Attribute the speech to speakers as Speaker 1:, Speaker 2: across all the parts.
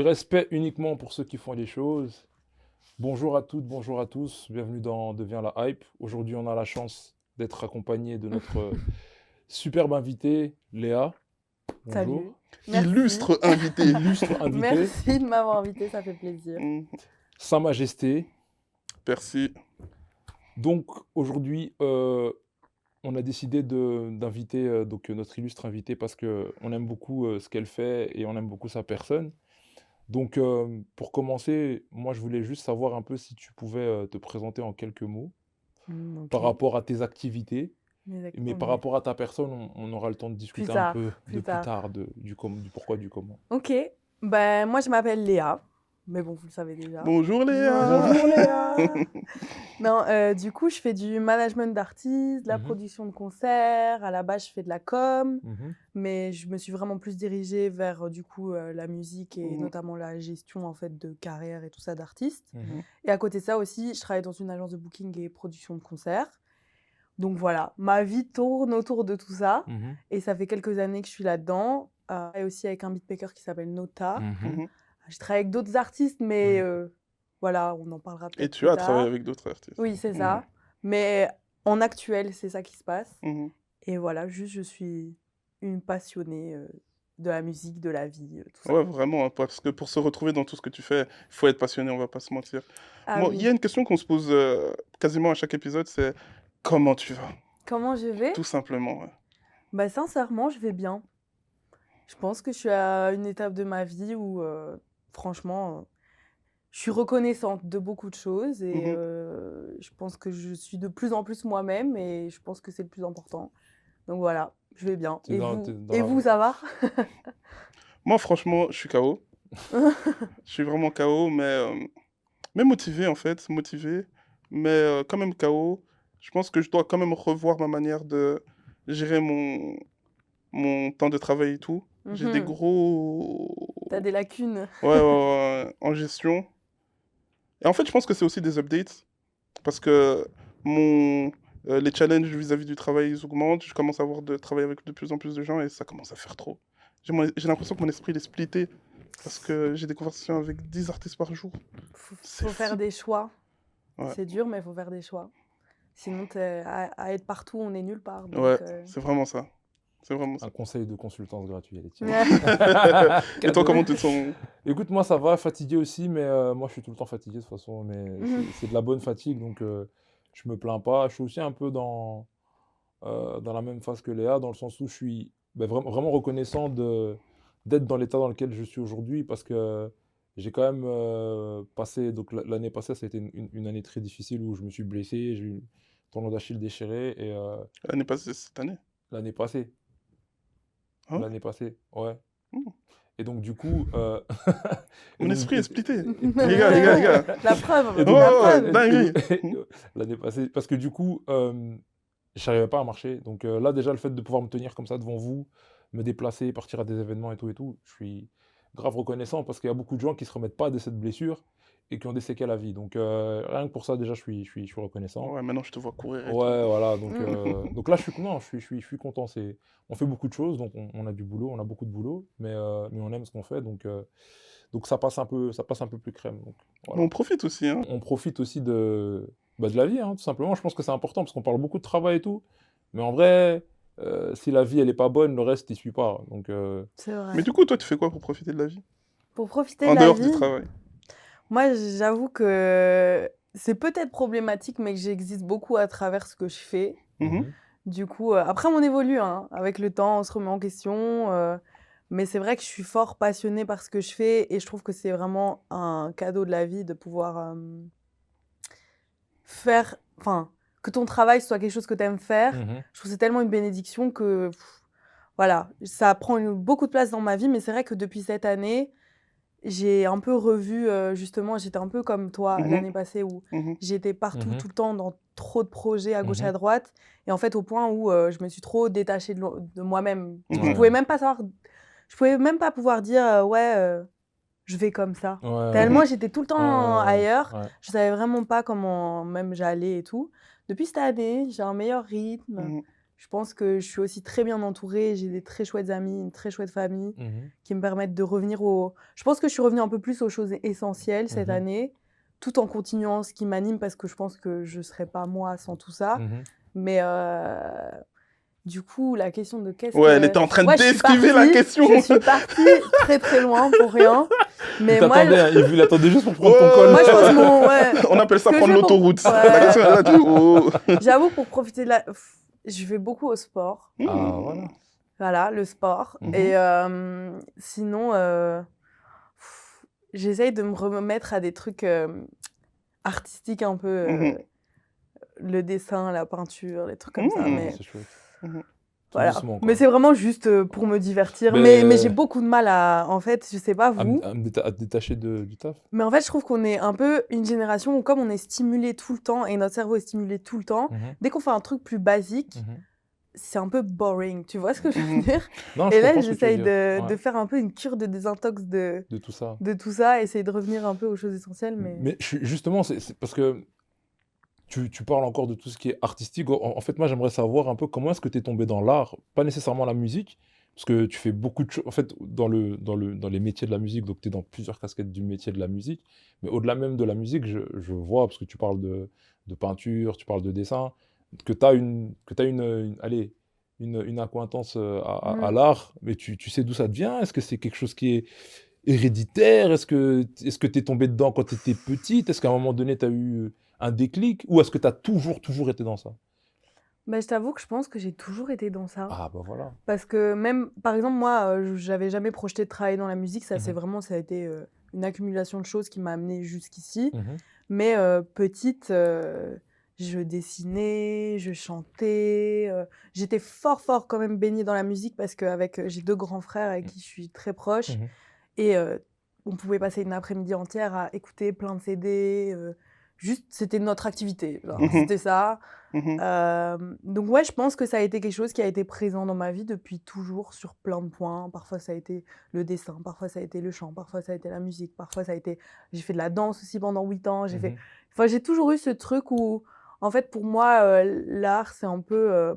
Speaker 1: Du respect uniquement pour ceux qui font les choses. Bonjour à toutes, bonjour à tous. Bienvenue dans Devient la Hype. Aujourd'hui, on a la chance d'être accompagné de notre superbe invitée, Léa.
Speaker 2: Salut.
Speaker 1: Bonjour.
Speaker 2: Merci.
Speaker 3: Illustre invité.
Speaker 1: Illustre invitée.
Speaker 2: Merci de m'avoir invité, ça fait plaisir.
Speaker 1: Sa Majesté.
Speaker 3: Merci.
Speaker 1: Donc, aujourd'hui, on a décidé d'inviter donc, notre illustre invitée parce qu'on aime beaucoup ce qu'elle fait et on aime beaucoup sa personne. Donc, pour commencer, moi, je voulais juste savoir un peu si tu pouvais te présenter en quelques mots par
Speaker 2: Ok.
Speaker 1: rapport à tes activités, mais par
Speaker 2: Ok.
Speaker 1: rapport à ta personne, on aura le temps de discuter
Speaker 2: Plus tard,
Speaker 1: un peu
Speaker 2: plus
Speaker 1: plus
Speaker 2: tard.
Speaker 1: tard du pourquoi, du comment.
Speaker 2: Ok, ben moi je m'appelle Léa, mais bon, vous le savez déjà.
Speaker 3: Bonjour Léa.
Speaker 1: Bonjour Léa.
Speaker 2: Non, du coup, je fais du management d'artistes, de la
Speaker 1: Mhm.
Speaker 2: production de concerts. À la base, je fais de la com,
Speaker 1: Mhm.
Speaker 2: mais je me suis vraiment plus dirigée vers du coup la musique et
Speaker 3: Mhm.
Speaker 2: notamment la gestion en fait de carrière et tout ça d'artistes.
Speaker 1: Mhm.
Speaker 2: Et à côté de ça aussi, je travaille dans une agence de booking et production de concerts. Donc voilà, ma vie tourne autour de tout ça.
Speaker 1: Mhm.
Speaker 2: Et ça fait quelques années que je suis là-dedans. Je travaille aussi avec un beatmaker qui s'appelle Nota.
Speaker 1: Mhm.
Speaker 2: Je travaille avec d'autres artistes, mais voilà, on en parlera
Speaker 3: Et
Speaker 2: peut-être
Speaker 3: tu
Speaker 2: plus
Speaker 3: as
Speaker 2: tard.
Speaker 3: travaillé avec d'autres artistes.
Speaker 2: Oui, c'est ça. Mais en actuel, c'est ça qui se passe.
Speaker 3: Mhm.
Speaker 2: Et voilà, juste, je suis une passionnée de la musique, de la vie, tout ça.
Speaker 3: Ouais, vraiment, hein, parce que pour se retrouver dans tout ce que tu fais, il faut être passionné, on va pas se mentir.
Speaker 2: Ah
Speaker 3: Bon, il
Speaker 2: oui.
Speaker 3: y a une question qu'on se pose quasiment à chaque épisode, c'est comment tu vas?
Speaker 2: Comment je vais?
Speaker 3: Tout simplement. Ouais.
Speaker 2: Bah, sincèrement, je vais bien. Je pense que je suis à une étape de ma vie où, franchement, je suis reconnaissante de beaucoup de choses et
Speaker 3: Mhm.
Speaker 2: je pense que je suis de plus en plus moi-même et je pense que c'est le plus important. Donc voilà, je vais bien.
Speaker 1: T'es
Speaker 2: Et
Speaker 1: dans-
Speaker 2: vous,
Speaker 1: t'es dans
Speaker 2: et
Speaker 1: la-
Speaker 2: vous, ça va?
Speaker 3: Moi, franchement, je suis KO. Je suis vraiment KO, mais motivé en fait, motivé, mais quand même KO. Je pense que je dois quand même revoir ma manière de gérer mon temps de travail et tout. J'ai des
Speaker 2: Mhm.
Speaker 3: gros...
Speaker 2: T'as des lacunes.
Speaker 3: Ouais, en gestion. Et en fait, je pense que c'est aussi des updates, parce que les challenges vis-à-vis du travail, ils augmentent. Je commence à avoir de travailler avec de plus en plus de gens et ça commence à faire trop. J'ai l'impression que mon esprit il est splitté, parce que j'ai des conversations avec 10 artistes par jour. C'est
Speaker 2: Faut faire
Speaker 3: fou.
Speaker 2: des choix.
Speaker 3: Ouais.
Speaker 2: C'est dur, mais il faut faire des choix. Sinon, à être partout, on est nulle part. Donc,
Speaker 3: Ouais, c'est vraiment ça. C'est vraiment ça.
Speaker 1: Un conseil de consultance gratuit, allez, tiens.
Speaker 3: Et toi, comment tu te sens?
Speaker 1: Écoute, moi ça va, fatigué aussi, mais moi je suis tout le temps fatigué de toute façon, mais c'est de la bonne fatigue, donc je me plains pas. Je suis aussi un peu dans la même phase que Léa, dans le sens où je suis vraiment reconnaissant d'être dans l'état dans lequel je suis aujourd'hui, parce que j'ai quand même passé, donc l'année passée, ça a été une année très difficile où je me suis blessé, j'ai eu le tendon d'Achille déchiré, et
Speaker 3: L'année passée, cette année?
Speaker 1: l'année passée,
Speaker 3: Ah ouais?
Speaker 1: l'année passée, ouais.
Speaker 3: Hmm.
Speaker 1: Et donc du coup... et
Speaker 3: Mon
Speaker 1: donc,
Speaker 3: esprit est splitté.
Speaker 1: et-
Speaker 3: Les gars, les gars, les gars.
Speaker 2: La preuve,
Speaker 1: Et donc,
Speaker 2: la
Speaker 3: Ouais,
Speaker 2: preuve.
Speaker 3: ouais, dinguerie.
Speaker 1: l'année passée, parce que du coup, je n'arrivais pas à marcher. Donc là, déjà, le fait de pouvoir me tenir comme ça devant vous, me déplacer, partir à des événements et tout, je suis grave reconnaissant parce qu'il y a beaucoup de gens qui ne se remettent pas de cette blessure et qui ont des séquelles à vie. Donc rien que pour ça, déjà, je suis reconnaissant.
Speaker 3: Ouais, maintenant je te vois courir et tout.
Speaker 1: Ouais, voilà. Donc là, non, je suis content. On fait beaucoup de choses, donc on a du boulot, on a beaucoup de boulot, mais on aime ce qu'on fait. Donc ça passe un peu plus crème. Donc,
Speaker 3: Mais
Speaker 1: voilà.
Speaker 3: on profite aussi, hein.
Speaker 1: On profite aussi de la vie, hein, tout simplement. Je pense que c'est important parce qu'on parle beaucoup de travail et tout. Mais en vrai, si la vie, elle est pas bonne, le reste, il suit pas. Donc,
Speaker 2: C'est vrai.
Speaker 3: Mais du coup, toi, tu fais quoi pour profiter de la vie?
Speaker 2: Pour profiter
Speaker 3: En
Speaker 2: de la
Speaker 3: dehors du
Speaker 2: vie,
Speaker 3: travail.
Speaker 2: moi, j'avoue que c'est peut-être problématique, mais que j'existe beaucoup à travers ce que je fais.
Speaker 3: Mhm.
Speaker 2: Du coup, après, on évolue, hein. Avec le temps, on se remet en question. Mais c'est vrai que je suis fort passionnée par ce que je fais et je trouve que c'est vraiment un cadeau de la vie de pouvoir faire, enfin, que ton travail soit quelque chose que tu aimes faire.
Speaker 1: mhm.
Speaker 2: Je trouve que c'est tellement une bénédiction que, voilà, ça prend beaucoup de place dans ma vie. Mais c'est vrai que depuis cette année, j'ai un peu revu, justement, j'étais un peu comme toi
Speaker 3: Mhm.
Speaker 2: l'année passée où
Speaker 3: Mhm.
Speaker 2: j'étais partout,
Speaker 1: Mhm.
Speaker 2: tout le temps, dans trop de projets à gauche et
Speaker 1: Mhm.
Speaker 2: à droite. Et en fait, au point où je me suis trop détachée de moi-même.
Speaker 3: Mhm.
Speaker 2: Je pouvais même pas savoir, je pouvais même pas pouvoir dire, ouais, je vais comme ça.
Speaker 1: Ouais,
Speaker 2: Tellement j'étais tout le temps
Speaker 1: ouais,
Speaker 2: ailleurs.
Speaker 1: ouais.
Speaker 2: Je savais vraiment pas comment même j'allais et tout. Depuis cette année, j'ai un meilleur rythme.
Speaker 3: Mhm.
Speaker 2: Je pense que je suis aussi très bien entourée. J'ai des très chouettes amis, une très chouette famille qui me permettent de revenir au... Je pense que je suis revenue un peu plus aux choses essentielles cette année, tout en continuant ce qui m'anime parce que je pense que je ne serais pas moi sans tout ça. Mais du coup, la question de qu'est-ce
Speaker 3: Ouais,
Speaker 2: que...
Speaker 3: elle était en train
Speaker 2: Ouais, je suis
Speaker 3: d'esquiver la
Speaker 2: partie,
Speaker 3: question.
Speaker 2: Je suis partie très très loin pour rien. Mais
Speaker 1: Il
Speaker 2: moi,
Speaker 1: t'attendait, hein, il l'attendait juste pour prendre ton
Speaker 3: Ouais.
Speaker 1: col.
Speaker 2: moi, je pense mon... Ouais.
Speaker 3: On appelle ça
Speaker 2: Ce que
Speaker 3: prendre
Speaker 2: je fais pour-
Speaker 3: l'autoroute.
Speaker 2: Ouais.
Speaker 3: La question, elle a dit, oh.
Speaker 2: J'avoue, pour profiter de la... Je vais beaucoup au sport.
Speaker 1: Ah, voilà.
Speaker 2: Voilà, le sport.
Speaker 1: Mhm.
Speaker 2: Et sinon, j'essaye de me remettre à des trucs artistiques un peu, le dessin, la peinture, les trucs comme ça. Mais
Speaker 1: C'est chouette. Tout
Speaker 2: voilà.
Speaker 1: doucement, quoi.
Speaker 2: Mais c'est vraiment juste pour me divertir.
Speaker 1: Mais-
Speaker 2: Mais j'ai beaucoup de mal à, en fait, je sais pas
Speaker 1: À
Speaker 2: vous,
Speaker 1: te détacher du taf.
Speaker 2: mais en fait, je trouve qu'on est un peu une génération où comme on est stimulé tout le temps et notre cerveau est stimulé tout le temps, dès qu'on fait un truc plus basique, c'est un peu boring. Tu vois ce que je veux dire?
Speaker 1: Non, je
Speaker 2: Et là,
Speaker 1: comprends ce que tu veux
Speaker 2: j'essaye
Speaker 1: dire.
Speaker 2: de
Speaker 1: Ouais,
Speaker 2: faire un peu une cure de désintox
Speaker 1: de tout ça.
Speaker 2: de tout ça, essayer de revenir un peu aux choses essentielles. Mais...
Speaker 1: Justement, c'est parce que tu parles encore de tout ce qui est artistique. En fait, moi, j'aimerais savoir un peu comment est-ce que tu es tombé dans l'art, pas nécessairement la musique, parce que tu fais beaucoup de choses. En fait, dans les métiers de la musique, donc tu es dans plusieurs casquettes du métier de la musique, mais au-delà même de la musique, je vois, parce que tu parles de peinture, tu parles de dessin, que tu as allez, une accointance à l'art, mais tu sais d'où ça te vient? Est-ce que c'est quelque chose qui est héréditaire? Est-ce que tu es tombé dedans quand tu étais petite? Est-ce qu'à un moment donné, tu as eu un déclic? Ou est-ce que tu as toujours été dans ça?
Speaker 2: Bah, je t'avoue que je pense que j'ai toujours été dans ça.
Speaker 1: Ah, bah voilà.
Speaker 2: Parce que même, par exemple, moi, j'avais jamais projeté de travailler dans la musique. Ça,
Speaker 1: Mhm.
Speaker 2: ça a été une accumulation de choses qui m'a amenée jusqu'ici.
Speaker 1: Mhm.
Speaker 2: Mais petite, je dessinais, je chantais. J'étais fort quand même baignée dans la musique parce que j'ai 2 grands frères avec qui je suis très proche.
Speaker 1: Mhm.
Speaker 2: Et on pouvait passer une après-midi entière à écouter plein de CD. Juste, c'était notre activité. Genre, c'était ça. Donc ouais, je pense que ça a été quelque chose qui a été présent dans ma vie depuis toujours sur plein de points. Parfois, ça a été le dessin, parfois, ça a été le chant, parfois, ça a été la musique, parfois, ça a été... J'ai fait de la danse aussi pendant 8 ans.
Speaker 1: Mhm.
Speaker 2: Enfin, j'ai toujours eu ce truc où, en fait, pour moi, l'art, c'est un peu...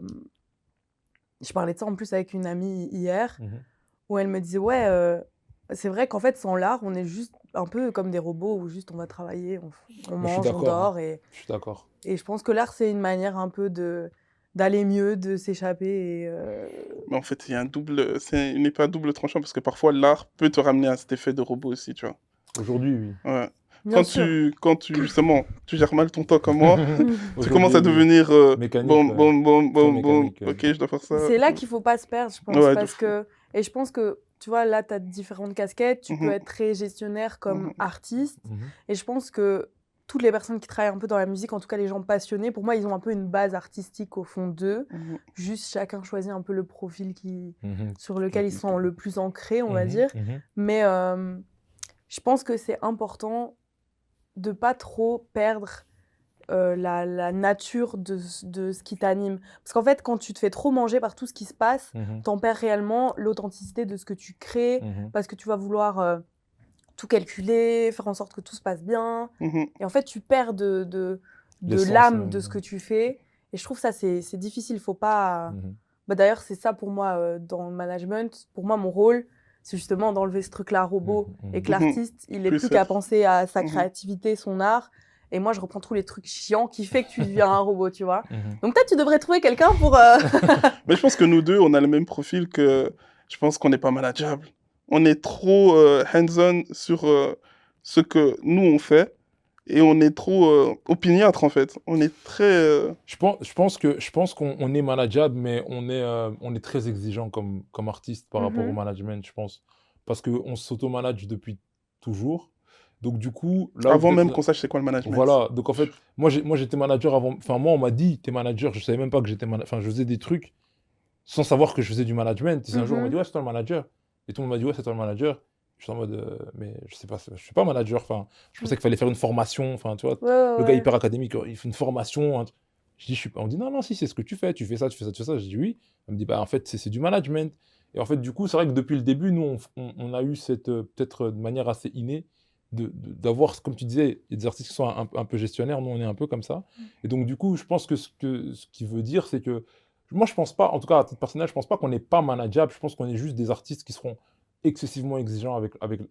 Speaker 2: Je parlais de ça en plus avec une amie hier,
Speaker 1: Mhm.
Speaker 2: où elle me disait, ouais, c'est vrai qu'en fait, sans l'art, on est juste un peu comme des robots où juste on va travailler, on
Speaker 1: Mais je suis
Speaker 2: mange, on
Speaker 1: d'accord, hein.
Speaker 2: dort. Et
Speaker 1: Je suis d'accord.
Speaker 2: je pense que l'art, c'est une manière un peu d'aller mieux, de s'échapper.
Speaker 3: Mais en fait, il y a c'est une épée à double tranchant parce que parfois l'art peut te ramener à cet effet de robot aussi, tu vois.
Speaker 1: Aujourd'hui, oui.
Speaker 3: Ouais.
Speaker 2: Bien sûr.
Speaker 3: Quand tu justement, tu gères mal ton temps comme moi, tu commences à
Speaker 1: Aujourd'hui, oui.
Speaker 3: devenir
Speaker 1: Mécanique,
Speaker 3: boum,
Speaker 1: ouais.
Speaker 3: boum, boum,
Speaker 1: Très
Speaker 3: boum, boum.
Speaker 1: mécanique.
Speaker 3: Ok, je dois faire ça.
Speaker 2: C'est là qu'il faut pas se perdre, je pense.
Speaker 3: Ouais, de
Speaker 2: Parce
Speaker 3: fou.
Speaker 2: que... Et je pense que, tu vois, là, tu as différentes casquettes. Tu peux
Speaker 3: Mhm.
Speaker 2: être très gestionnaire comme
Speaker 3: Mhm.
Speaker 2: artiste.
Speaker 1: Mhm.
Speaker 2: Et je pense que toutes les personnes qui travaillent un peu dans la musique, en tout cas les gens passionnés, pour moi, ils ont un peu une base artistique au fond d'eux.
Speaker 3: Mhm.
Speaker 2: Juste chacun choisit un peu le profil
Speaker 1: Mhm.
Speaker 2: sur lequel ils sont le plus ancrés, on va
Speaker 1: Mhm.
Speaker 2: dire.
Speaker 1: Mhm.
Speaker 2: Mais je pense que c'est important de pas trop perdre la nature de ce qui t'anime. Parce qu'en fait, quand tu te fais trop manger par tout ce qui se passe,
Speaker 1: Mhm.
Speaker 2: t'en perds réellement l'authenticité de ce que tu crées,
Speaker 1: Mhm.
Speaker 2: parce que tu vas vouloir tout calculer, faire en sorte que tout se passe bien.
Speaker 3: Mhm.
Speaker 2: Et en fait, tu perds de
Speaker 1: L'essence
Speaker 2: l'âme
Speaker 1: même.
Speaker 2: de ce que tu fais. Et je trouve ça, c'est difficile. Faut pas...
Speaker 1: Mhm.
Speaker 2: Bah, d'ailleurs, c'est ça pour moi dans le management. Pour moi, mon rôle, c'est justement d'enlever ce truc-là robot
Speaker 1: Mhm.
Speaker 2: et que
Speaker 3: Mhm.
Speaker 2: l'artiste, il est
Speaker 3: Plus
Speaker 2: plus qu'à
Speaker 3: être.
Speaker 2: penser à sa
Speaker 3: Mhm.
Speaker 2: créativité, son art. Et moi, je reprends tous les trucs chiants qui fait que tu deviens un robot, tu vois.
Speaker 1: Mhm.
Speaker 2: Donc peut-être tu devrais trouver quelqu'un pour...
Speaker 3: Mais je pense que nous deux, on a le même profil que je pense qu'on n'est pas manageable. On est trop hands-on sur ce que nous on fait et on est trop opiniâtre en fait. On est très.
Speaker 1: Je pense qu'on est manageable, mais on est très exigeant comme artiste par rapport au
Speaker 2: Mhm.
Speaker 1: management, je pense. Parce qu'on s'auto-manage depuis toujours. Donc du coup, là où
Speaker 3: Avant
Speaker 1: peut-être
Speaker 3: même qu'on sache c'est quoi le management.
Speaker 1: voilà, donc en fait, moi j'étais manager avant, enfin moi on m'a dit t'es manager, je savais même pas que j'étais manager, enfin je faisais des trucs sans savoir que je faisais du management. Et c'est un jour on m'a dit
Speaker 2: Mhm.
Speaker 1: ouais c'est toi le manager. Et tout le monde m'a dit ouais c'est toi le manager. Je suis en mode mais je sais pas, je suis pas manager, enfin je pensais qu'il fallait faire une formation, enfin tu vois,
Speaker 2: Ouais, ouais,
Speaker 1: le gars
Speaker 2: ouais.
Speaker 1: hyper académique, il fait une formation. Je dis je suis pas, on dit non non si c'est ce que tu fais ça, tu fais ça, tu fais ça. Je dis oui. Elle me dit bah en fait c'est du management. Et en fait du coup c'est vrai que depuis le début nous on a eu cette peut-être de manière assez innée d'avoir, comme tu disais, il y a des artistes qui sont un peu gestionnaires, nous on est un peu comme ça. Et donc du coup, je pense que ce qui veut dire, c'est que moi, je pense pas, en tout cas à titre personnel, je pense pas qu'on n'est pas manageable. Je pense qu'on est juste des artistes qui seront excessivement exigeants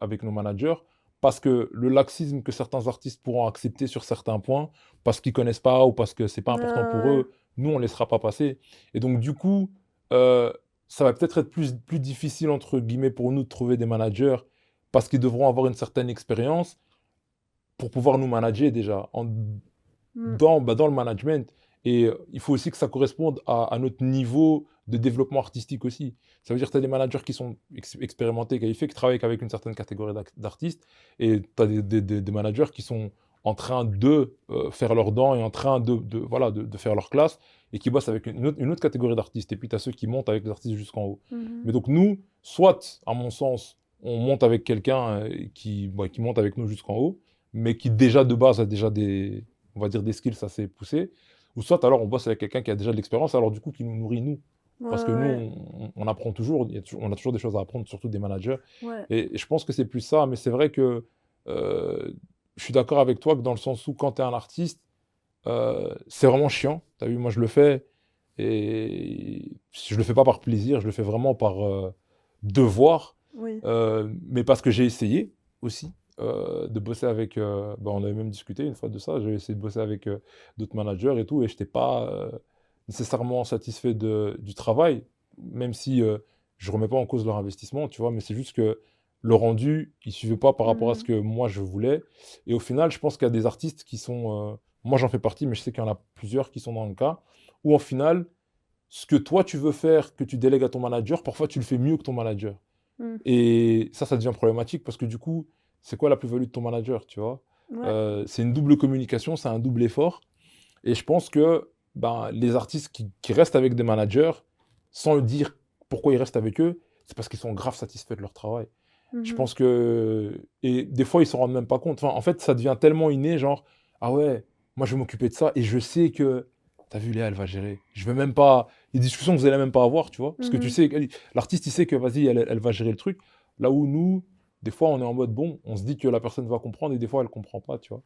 Speaker 1: avec nos managers parce que le laxisme que certains artistes pourront accepter sur certains points, parce qu'ils connaissent pas ou parce que c'est pas important pour
Speaker 2: Ouais.
Speaker 1: eux, nous, on laissera pas passer. Et donc, du coup, euh, ça va peut-être être plus difficile, entre guillemets, pour nous de trouver des managers parce qu'ils devront avoir une certaine expérience pour pouvoir nous manager déjà
Speaker 2: Mm.
Speaker 1: dans le management. Et il faut aussi que ça corresponde à notre niveau de développement artistique aussi. Ça veut dire que tu as des managers qui sont expérimentés, qualifiés, qui travaillent avec une certaine catégorie d'artistes, et tu as des managers qui sont en train de faire leurs dents et en train voilà, de faire leur classe, et qui bossent avec une autre catégorie d'artistes. Et puis tu as ceux qui montent avec les artistes jusqu'en haut.
Speaker 2: Mhm.
Speaker 1: Mais donc nous, soit, à mon sens, on monte avec quelqu'un qui monte avec nous jusqu'en haut, mais qui déjà de base a déjà on va dire des skills assez poussés, ou soit alors on bosse avec quelqu'un qui a déjà de l'expérience, alors du coup qui nous nourrit nous. Parce que nous,
Speaker 2: Ouais,
Speaker 1: on apprend toujours, on a toujours des choses à apprendre, surtout des managers.
Speaker 2: ouais.
Speaker 1: Et je pense que c'est plus ça, mais c'est vrai que je suis d'accord avec toi que dans le sens où quand tu es un artiste, c'est vraiment chiant. Tu as vu, moi je le fais, et je le fais pas par plaisir, je le fais vraiment par devoir,
Speaker 2: Oui.
Speaker 1: mais parce que j'ai essayé aussi de bosser avec. On avait même discuté une fois de ça. J'ai essayé de bosser avec d'autres managers et tout, et je n'étais pas nécessairement satisfait du travail, même si je remets pas en cause leur investissement, tu vois, mais c'est juste que le rendu, il suivait pas par rapport à ce
Speaker 2: Mhm.
Speaker 1: que moi je voulais. Et au final, je pense qu'il y a des artistes qui sont. Moi, j'en fais partie, mais je sais qu'il y en a plusieurs qui sont dans le cas où, en final, ce que toi tu veux faire, que tu délègues à ton manager, parfois tu le fais mieux que ton manager.
Speaker 2: Mm.
Speaker 1: Et ça devient problématique parce que du coup, c'est quoi la plus-value de ton manager, tu vois?
Speaker 2: Ouais.
Speaker 1: C'est une double communication, c'est un double effort. Et je pense que ben, les artistes qui restent avec des managers, sans le dire pourquoi ils restent avec eux, c'est parce qu'ils sont grave satisfaits de leur travail. Je
Speaker 2: Mhm.
Speaker 1: pense que. Et des fois, ils s'en rendent même pas compte. Enfin, en fait, ça devient tellement inné, genre, ah ouais, moi je vais m'occuper de ça et je sais que. T'as vu, Léa, elle va gérer. Je vais même pas. Les discussions que vous allez même pas avoir, tu vois. Parce que tu
Speaker 2: Mhm.
Speaker 1: sais, l'artiste, il sait que vas-y, elle va gérer le truc. Là où nous, des fois, on est en mode bon, on se dit que la personne va comprendre et des fois, elle comprend pas, tu vois.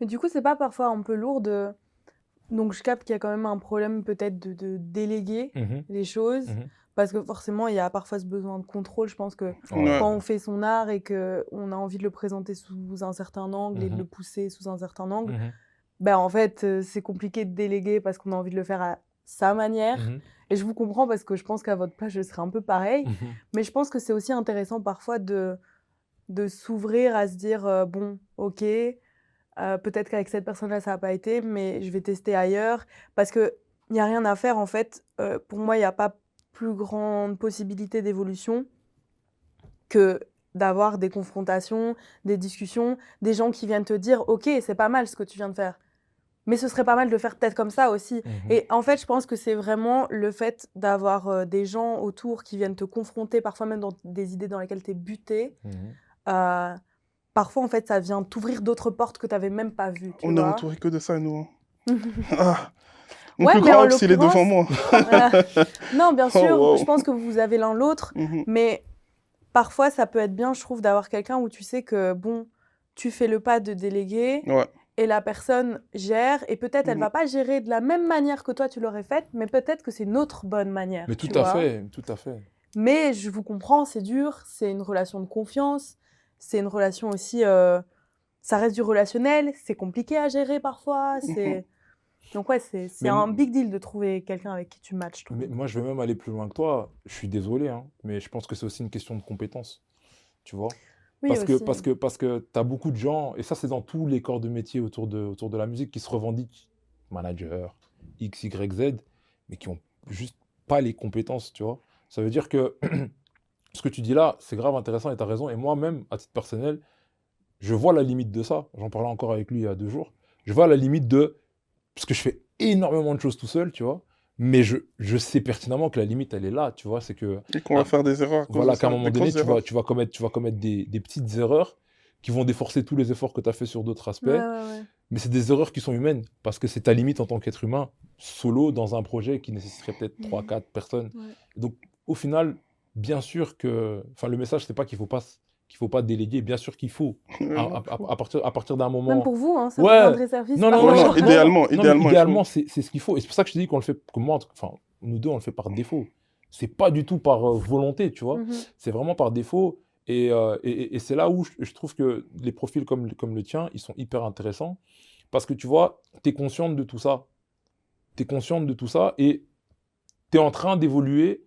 Speaker 2: Mais du coup, c'est pas parfois un peu lourd de. Donc, je capte qu'il y a quand même un problème peut-être de déléguer
Speaker 1: Mhm,
Speaker 2: les choses.
Speaker 1: mhm.
Speaker 2: Parce que forcément, il y a parfois ce besoin de contrôle. Je pense que
Speaker 1: Ouais.
Speaker 3: Ouais.
Speaker 2: quand on fait son art et qu'on a envie de le présenter sous un certain angle et de le
Speaker 1: Mhm,
Speaker 2: pousser sous un certain angle,
Speaker 1: mhm,
Speaker 2: ben en fait, c'est compliqué de déléguer parce qu'on a envie de le faire à sa manière.
Speaker 1: mhm,
Speaker 2: Et je vous comprends parce que je pense qu'à votre place, je serais un peu pareil.
Speaker 1: mhm.
Speaker 2: Mais je pense que c'est aussi intéressant parfois de s'ouvrir à se dire bon, ok, peut-être qu'avec cette personne-là, ça n'a pas été, mais je vais tester ailleurs. Parce qu'il n'y a rien à faire, en fait. Pour moi, il n'y a pas plus grande possibilité d'évolution que d'avoir des confrontations, des discussions, des gens qui viennent te dire ok, c'est pas mal ce que tu viens de faire. Mais ce serait pas mal de faire peut-être comme ça aussi.
Speaker 1: Mhm.
Speaker 2: Et en fait, je pense que c'est vraiment le fait d'avoir des gens autour qui viennent te confronter, parfois même dans des idées dans lesquelles tu es buté.
Speaker 1: Mhm.
Speaker 2: Euh, Parfois, en fait, ça vient t'ouvrir d'autres portes que tu n'avais même pas vues, tu
Speaker 3: On est
Speaker 2: vois.
Speaker 3: entouré que de ça, nous. Ah, mon
Speaker 2: Ouais,
Speaker 3: plus
Speaker 2: mais en
Speaker 3: grand ops, il est devant
Speaker 2: l'occurrence,
Speaker 3: moi.
Speaker 2: non, bien
Speaker 3: Oh,
Speaker 2: sûr, je
Speaker 3: wow.
Speaker 2: pense que vous avez l'un l'autre,
Speaker 3: Mhm,
Speaker 2: mais parfois, ça peut être bien, je trouve, d'avoir quelqu'un où tu sais que, bon, tu fais le pas de déléguer
Speaker 3: ouais.
Speaker 2: et la personne gère, et peut-être elle
Speaker 3: Mhm.
Speaker 2: va pas gérer de la même manière que toi tu l'aurais faite, mais peut-être que c'est une autre bonne manière,
Speaker 1: Mais tout
Speaker 2: tu
Speaker 1: à
Speaker 2: vois.
Speaker 1: fait, tout à fait.
Speaker 2: Mais je vous comprends, c'est dur, c'est une relation de confiance, c'est une relation aussi, ça reste du relationnel, c'est compliqué à gérer parfois,
Speaker 3: Mhm.
Speaker 2: c'est... Donc ouais, c'est
Speaker 1: Mais,
Speaker 2: un big deal de trouver quelqu'un avec qui tu matches, je
Speaker 1: mais
Speaker 2: trouve.
Speaker 1: moi, je vais même aller plus loin que toi. Je suis désolé, hein, mais je pense que c'est aussi une question de compétence, tu vois.
Speaker 2: Oui, aussi.
Speaker 1: Parce que tu as beaucoup de gens, et ça, c'est dans tous les corps de métier autour de la musique, qui se revendiquent manager, X, Y, Z, mais qui ont juste pas les compétences, tu vois. Ça veut dire que ce que tu dis là, c'est grave intéressant et tu as raison. Et moi-même, à titre personnel, je vois la limite de ça. J'en parlais encore avec lui il y a 2 jours. Je vois la limite de. Parce que je fais énormément de choses tout seul, tu vois. Mais je sais pertinemment que la limite, elle est là, tu vois. C'est que.
Speaker 3: Et qu'on va
Speaker 1: Ah,
Speaker 3: faire des erreurs à cause de
Speaker 1: voilà, qu'à un
Speaker 3: ça,
Speaker 1: moment
Speaker 3: des
Speaker 1: donné,
Speaker 3: grosses erreurs.
Speaker 1: tu vas commettre des petites erreurs qui vont déforcer tous les efforts que tu as fait sur d'autres aspects.
Speaker 2: Ouais, ouais, ouais.
Speaker 1: Mais c'est des erreurs qui sont humaines, parce que c'est ta limite en tant qu'être humain, solo, dans un projet qui nécessiterait peut-être 3
Speaker 2: Mhm.
Speaker 1: 4 personnes.
Speaker 2: Ouais.
Speaker 1: Donc, au final, bien sûr que. Enfin, le message, c'est pas qu'il faut pas déléguer, bien sûr qu'il faut.
Speaker 3: Non, faut.
Speaker 1: À partir d'un
Speaker 2: Même
Speaker 1: moment.
Speaker 2: pour vous, hein, ça vous
Speaker 1: Ouais!
Speaker 2: rendrait service
Speaker 1: Non, non,
Speaker 3: Ouais,
Speaker 1: non,
Speaker 2: parfois.
Speaker 3: non,
Speaker 1: non, non, non,
Speaker 3: idéalement,
Speaker 1: non, mais
Speaker 3: idéalement, il faut.
Speaker 1: idéalement, c'est ce qu'il faut. Et c'est pour ça que je te dis qu'on le fait, que moi, enfin, nous deux, on le fait par défaut. C'est pas du tout par volonté, tu vois.
Speaker 2: Mhm.
Speaker 1: C'est vraiment par défaut. Et c'est là où je trouve que les profils comme le tien, ils sont hyper intéressants. Parce que tu vois, tu es consciente de tout ça. Tu es consciente de tout ça et tu es en train d'évoluer.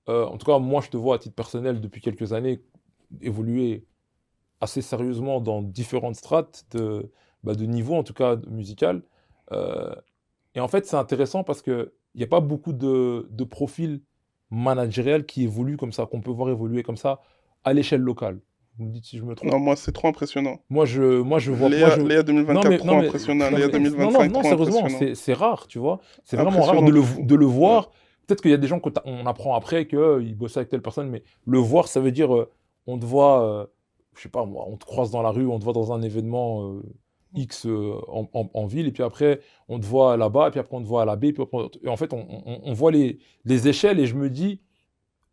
Speaker 1: En tout cas, moi, je te vois à titre personnel depuis quelques années évoluer assez sérieusement dans différentes strates de niveau, en tout cas musical. Euh, et en fait, c'est intéressant parce qu'il n'y a pas beaucoup de profils managériels qui évoluent comme ça, qu'on peut voir évoluer comme ça à l'échelle locale. Vous me dites si je me
Speaker 3: Non,
Speaker 1: trompe.
Speaker 3: moi, c'est trop impressionnant.
Speaker 1: Moi, je vois.
Speaker 3: Léa
Speaker 1: Non,
Speaker 3: 2024,
Speaker 1: mais, non,
Speaker 3: trop
Speaker 1: mais,
Speaker 3: impressionnant.
Speaker 1: non,
Speaker 3: Léa
Speaker 1: mais, non, non,
Speaker 3: 2025,
Speaker 1: non,
Speaker 3: trop
Speaker 1: sérieusement,
Speaker 3: impressionnant.
Speaker 1: c'est rare, tu vois. C'est vraiment rare
Speaker 3: Impressionnant de fou.
Speaker 1: de le
Speaker 3: Ouais.
Speaker 1: voir. Peut-être qu'il y a des gens qu'on apprend après qu'ils bossent avec telle personne, mais le voir, ça veut dire, on te voit, je sais pas moi, on te croise dans la rue, on te voit dans un événement X en ville, et puis après, on te voit là-bas, et puis après, on te voit à la B, et en fait, on voit les échelles, et je me dis,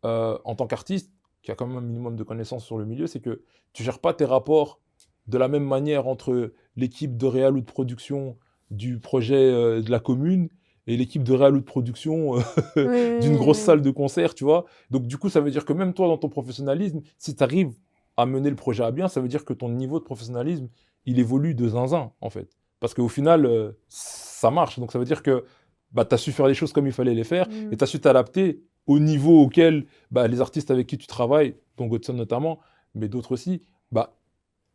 Speaker 1: en tant qu'artiste, qui a quand même un minimum de connaissances sur le milieu, c'est que tu gères pas tes rapports de la même manière entre l'équipe de réal ou de production du projet de la commune et l'équipe de réal ou de production
Speaker 2: Oui, oui,
Speaker 1: d'une
Speaker 2: oui,
Speaker 1: grosse
Speaker 2: oui.
Speaker 1: salle de concert, tu vois. Donc du coup, ça veut dire que même toi, dans ton professionnalisme, si tu arrives à mener le projet à bien, ça veut dire que ton niveau de professionnalisme, il évolue de zinzin, en fait. Parce qu'au final, ça marche. Donc ça veut dire que bah, tu as su faire les choses comme il fallait les faire et
Speaker 2: Mm.
Speaker 1: tu as su t'adapter au niveau auquel bah, les artistes avec qui tu travailles, dont Godson notamment, mais d'autres aussi, bah,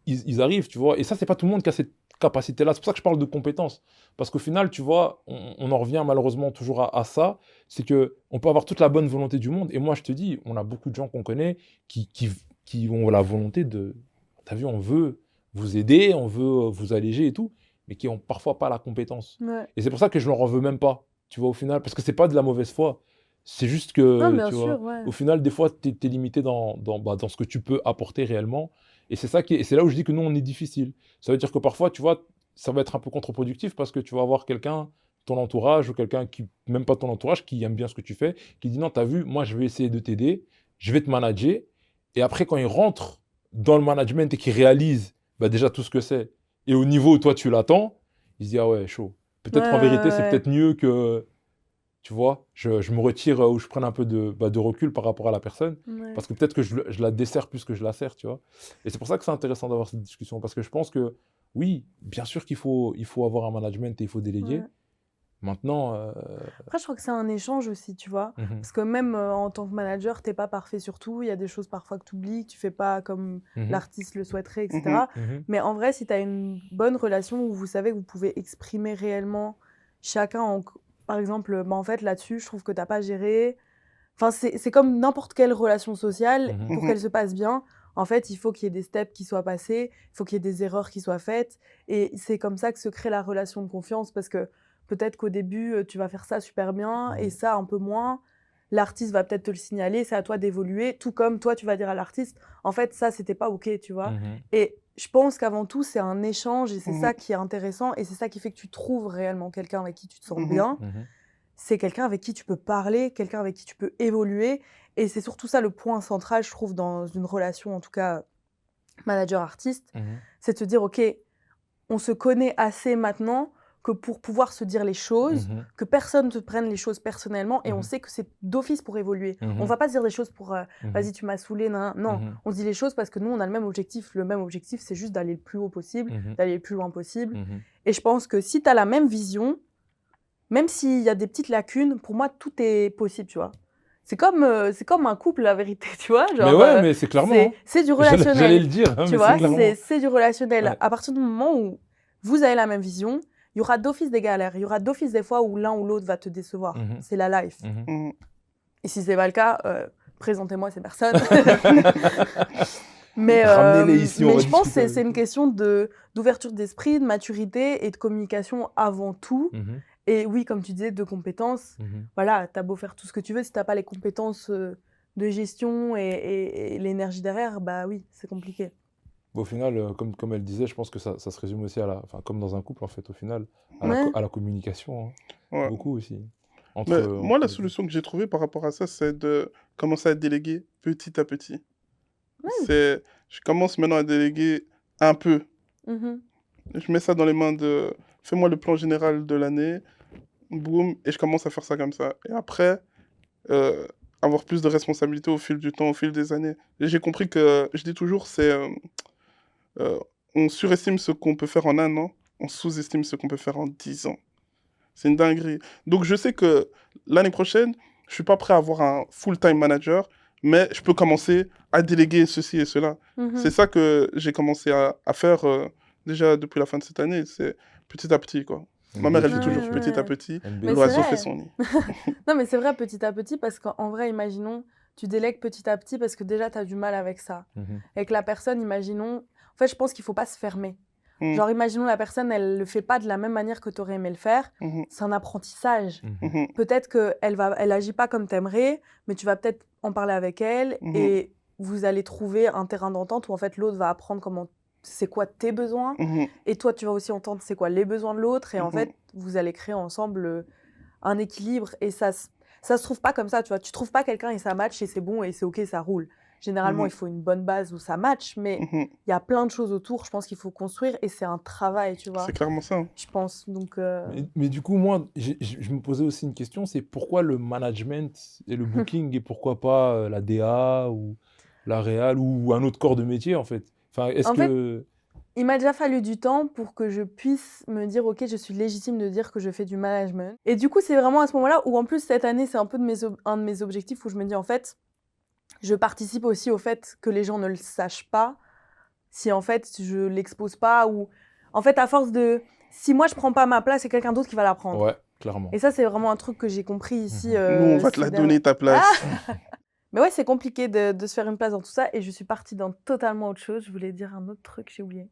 Speaker 1: ils arrivent, tu vois. Et ça, c'est pas tout le monde qui a cette capacité-là. C'est pour ça que je parle de compétences. Parce qu'au final, tu vois, on en revient malheureusement toujours à ça. C'est que on peut avoir toute la bonne volonté du monde. Et moi, je te dis, on a beaucoup de gens qu'on connaît qui ont la volonté de. T'as vu, on veut vous aider, on veut vous alléger et tout, mais qui ont parfois pas la compétence.
Speaker 2: Ouais.
Speaker 1: Et c'est pour ça que je leur en veux même pas, tu vois, au final. Parce que c'est pas de la mauvaise foi. C'est juste
Speaker 2: Non,
Speaker 1: que,
Speaker 2: bien
Speaker 1: tu vois,
Speaker 2: sûr, ouais.
Speaker 1: au final, des fois, tu es limité dans ce que tu peux apporter réellement. Et c'est ça et c'est là où je dis que nous, on est difficile. Ça veut dire que parfois, tu vois, ça va être un peu contre-productif parce que tu vas avoir quelqu'un, ton entourage, ou quelqu'un qui, même pas ton entourage, qui aime bien ce que tu fais, qui dit non, t'as vu, moi, je vais essayer de t'aider, je vais te manager. Et après, quand il rentre dans le management et qu'il réalise bah, déjà tout ce que c'est, et au niveau où toi, tu l'attends, il se dit ah ouais, chaud.
Speaker 2: Ouais,
Speaker 1: Peut-être qu'en vérité, c'est
Speaker 2: ouais,
Speaker 1: peut-être mieux que, tu vois, je me retire ou je prenne un peu de recul par rapport à la personne.
Speaker 2: ouais. Ouais.
Speaker 1: Parce que peut-être que je la desserre plus que je la sers, tu vois. Et c'est pour ça que c'est intéressant d'avoir cette discussion. Parce que je pense que, oui, bien sûr il faut avoir un management et il faut déléguer.
Speaker 2: Ouais.
Speaker 1: Maintenant,
Speaker 2: Après, je crois que c'est un échange aussi, tu vois.
Speaker 1: mhm,
Speaker 2: Parce que même en tant que manager, t'es pas parfait sur tout. Il y a des choses parfois que tu oublies, que tu fais pas comme
Speaker 1: mhm,
Speaker 2: l'artiste le souhaiterait,
Speaker 3: Mhm.
Speaker 2: etc.
Speaker 1: mhm,
Speaker 2: Mais en vrai, si tu as une bonne relation où vous savez que vous pouvez exprimer réellement chacun, par exemple, bah, en fait, là-dessus, je trouve que t'as pas géré. Enfin, c'est comme n'importe quelle relation sociale,
Speaker 1: mhm,
Speaker 2: pour
Speaker 3: Mhm.
Speaker 2: qu'elle se passe bien. En fait, il faut qu'il y ait des steps qui soient passés, il faut qu'il y ait des erreurs qui soient faites. Et c'est comme ça que se crée la relation de confiance, parce que peut-être qu'au début, tu vas faire ça super bien, et
Speaker 1: mhm,
Speaker 2: ça un peu moins. L'artiste va peut-être te le signaler, c'est à toi d'évoluer, tout comme toi, tu vas dire à l'artiste, en fait, ça, c'était pas OK, tu vois.
Speaker 1: mhm,
Speaker 2: Et je pense qu'avant tout, c'est un échange, et c'est
Speaker 3: Mhm.
Speaker 2: ça qui est intéressant, et c'est ça qui fait que tu trouves réellement quelqu'un avec qui tu te sens
Speaker 3: Mhm.
Speaker 2: bien.
Speaker 1: mhm,
Speaker 2: C'est quelqu'un avec qui tu peux parler, quelqu'un avec qui tu peux évoluer. Et c'est surtout ça le point central, je trouve, dans une relation, en tout cas manager-artiste.
Speaker 1: mhm,
Speaker 2: C'est de se dire, OK, on se connaît assez maintenant que pour pouvoir se dire les choses,
Speaker 1: mhm,
Speaker 2: que personne ne te prenne les choses personnellement, et on
Speaker 1: mhm,
Speaker 2: sait que c'est d'office pour évoluer. On
Speaker 1: mhm,
Speaker 2: va pas se dire des choses pour
Speaker 1: mhm,
Speaker 2: vas-y, tu m'as saoulé, non, non.
Speaker 1: mhm,
Speaker 2: On se dit les choses parce que nous, on a le même objectif. Le même objectif, c'est juste d'aller le plus haut possible,
Speaker 1: mhm,
Speaker 2: d'aller le plus loin possible.
Speaker 1: mhm.
Speaker 2: Et je pense que si tu as la même vision, même s'il y a des petites lacunes, pour moi, tout est possible, tu vois. C'est comme un couple, la vérité, tu vois.
Speaker 1: Mais
Speaker 2: Genre,
Speaker 1: ouais, mais c'est clairement, hein.
Speaker 2: c'est du
Speaker 1: J'allais
Speaker 2: relationnel,
Speaker 1: le dire, hein,
Speaker 2: tu
Speaker 1: mais c'est
Speaker 2: vois.
Speaker 1: clairement.
Speaker 2: C'est du relationnel.
Speaker 1: Ouais.
Speaker 2: À partir du moment où vous avez la même vision, il y aura d'office des galères. Il y aura d'office des fois où l'un ou l'autre va te décevoir.
Speaker 1: Mhm,
Speaker 2: C'est la life.
Speaker 1: mhm.
Speaker 3: Mhm.
Speaker 2: Et si c'est pas le cas, présentez-moi ces personnes.
Speaker 1: Ramenez-les ici, on
Speaker 2: Mais
Speaker 1: va
Speaker 2: je pense
Speaker 1: discuter
Speaker 2: que c'est
Speaker 1: avec
Speaker 2: une
Speaker 1: eux.
Speaker 2: question d'ouverture d'esprit, de maturité et de communication avant tout.
Speaker 1: Mhm,
Speaker 2: Et oui, comme tu disais, de compétences.
Speaker 1: mhm.
Speaker 2: Voilà, t'as beau faire tout ce que tu veux, si t'as pas les compétences de gestion et l'énergie derrière, bah oui, c'est compliqué.
Speaker 1: Au final, comme elle disait, je pense que ça se résume aussi enfin, comme dans un couple, en fait, au final,
Speaker 2: Ouais.
Speaker 1: à la communication, hein.
Speaker 3: Ouais.
Speaker 1: Beaucoup aussi.
Speaker 3: Mais moi, la
Speaker 1: Les deux.
Speaker 3: solution que j'ai trouvée par rapport à ça, c'est de commencer à déléguer petit à petit.
Speaker 2: Ouais.
Speaker 3: Je commence maintenant à déléguer un peu.
Speaker 2: Mhm.
Speaker 3: Je mets ça dans les mains de... Fais-moi le plan général de l'année, boum, et je commence à faire ça comme ça. Et après, avoir plus de responsabilités au fil du temps, au fil des années. Et j'ai compris que, je dis toujours, on surestime ce qu'on peut faire en 1 an, on sous-estime ce qu'on peut faire en 10 ans. C'est une dinguerie. Donc je sais que l'année prochaine, je suis pas prêt à avoir un full-time manager, mais je peux commencer à déléguer ceci et cela. C'est ça que j'ai commencé à faire déjà depuis la fin de cette année. C'est petit à petit, quoi. Ma mère, elle dit toujours petit à petit,
Speaker 2: Mais
Speaker 3: l'oiseau
Speaker 2: c'est
Speaker 3: fait
Speaker 2: vrai.
Speaker 3: son nid.
Speaker 2: Non, mais c'est vrai, petit à petit, parce qu'en vrai, imaginons, tu délègues petit à petit parce que déjà, tu as du mal avec ça. Avec la personne, imaginons... En fait, je pense qu'il ne faut pas se fermer. Genre, imaginons la personne, elle ne le fait pas de la même manière que tu aurais aimé le faire. C'est un apprentissage. Peut-être qu'elle agit pas comme tu aimerais, mais tu vas peut-être en parler avec elle et vous allez trouver un terrain d'entente où en fait l'autre va apprendre c'est quoi tes besoins et toi tu vas aussi entendre c'est quoi les besoins de l'autre et en fait vous allez créer ensemble un équilibre et ça se trouve pas comme ça, tu vois. Tu trouves pas quelqu'un et ça match et c'est bon et c'est ok, ça roule. Généralement, il faut une bonne base où ça match, mais il y a plein de choses autour, je pense qu'il faut construire et c'est un travail, tu vois.
Speaker 3: C'est clairement ça.
Speaker 2: Je pense, donc...
Speaker 1: Mais du coup, moi, je me posais aussi une question, c'est pourquoi le management et le booking et pourquoi pas la DA ou la réal ou un autre corps de métier, en fait. Enfin, est-ce que...
Speaker 2: Il m'a déjà fallu du temps pour que je puisse me dire, ok, je suis légitime de dire que je fais du management. Et du coup, c'est vraiment à ce moment-là où, en plus, cette année, c'est un peu un de mes objectifs où je me dis, en fait, je participe aussi au fait que les gens ne le sachent pas, si en fait, je l'expose pas ou... En fait, à force de... Si moi, je prends pas ma place, c'est quelqu'un d'autre qui va la prendre.
Speaker 1: Ouais, clairement.
Speaker 2: Et ça, c'est vraiment un truc que j'ai compris ici.
Speaker 3: Nous, on va te la donner, ta place.
Speaker 2: Mais ouais, c'est compliqué de se faire une place dans tout ça. Et je suis partie dans totalement autre chose. Je voulais dire un autre truc, j'ai oublié.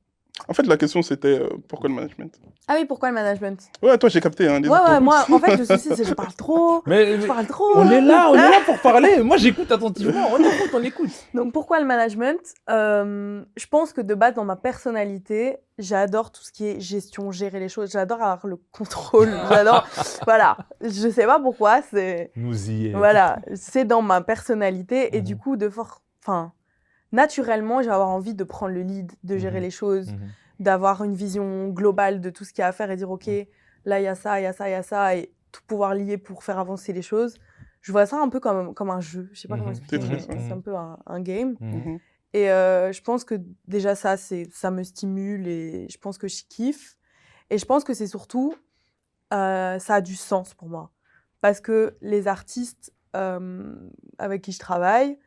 Speaker 3: En fait, la question, c'était pourquoi le management?
Speaker 2: Ah oui, pourquoi le management?
Speaker 3: Ouais, toi, j'ai capté. Hein,
Speaker 2: ouais, moi, en fait, le souci, c'est que je parle trop. Je parle trop.
Speaker 1: On est là pour parler. Moi, j'écoute attentivement. On écoute.
Speaker 2: Donc, pourquoi le management? Je pense que de base, dans ma personnalité, j'adore tout ce qui est gestion, gérer les choses. J'adore avoir le contrôle. J'adore... Voilà. Je sais pas pourquoi, c'est...
Speaker 1: Nous y est.
Speaker 2: Voilà. C'est dans ma personnalité. Et du coup, naturellement, je vais avoir envie de prendre le lead, de gérer les choses, d'avoir une vision globale de tout ce qu'il y a à faire et dire, OK, là, il y a ça, il y a ça, il y a ça, et tout pouvoir lier pour faire avancer les choses. Je vois ça un peu comme un jeu. Je sais pas comment expliquer, mais c'est un peu un game. Et je pense que déjà, ça me stimule et je pense que je kiffe. Et je pense que c'est surtout, ça a du sens pour moi. Parce que les artistes avec qui je travaille,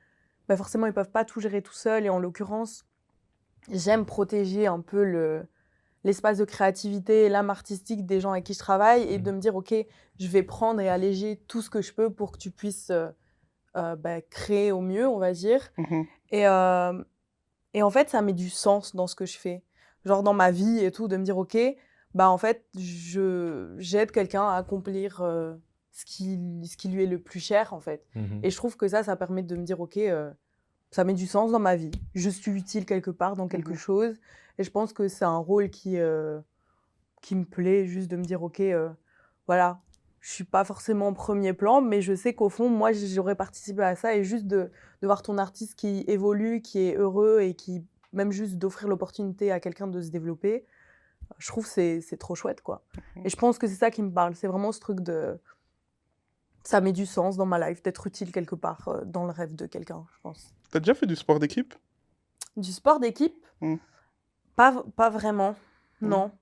Speaker 2: bah forcément, ils ne peuvent pas tout gérer tout seuls. Et en l'occurrence, j'aime protéger un peu l'espace de créativité, l'âme artistique des gens avec qui je travaille et de me dire, OK, je vais prendre et alléger tout ce que je peux pour que tu puisses créer au mieux, on va dire. Et en fait, ça met du sens dans ce que je fais. Genre dans ma vie et tout, de me dire, OK, en fait, j'aide quelqu'un à accomplir... ce qui lui est le plus cher, en fait. Et je trouve que ça permet de me dire, OK, ça met du sens dans ma vie. Je suis utile quelque part dans quelque chose. Et je pense que c'est un rôle qui me plaît, juste de me dire, OK, voilà, je ne suis pas forcément en premier plan, mais je sais qu'au fond, moi, j'aurais participé à ça. Et juste de voir ton artiste qui évolue, qui est heureux et qui, même juste d'offrir l'opportunité à quelqu'un de se développer, je trouve que c'est trop chouette, quoi. Et je pense que c'est ça qui me parle. C'est vraiment ce truc de... Ça met du sens dans ma life, d'être utile quelque part dans le rêve de quelqu'un, je pense.
Speaker 3: T'as déjà fait du sport d'équipe? Du
Speaker 2: sport d'équipe pas vraiment, non.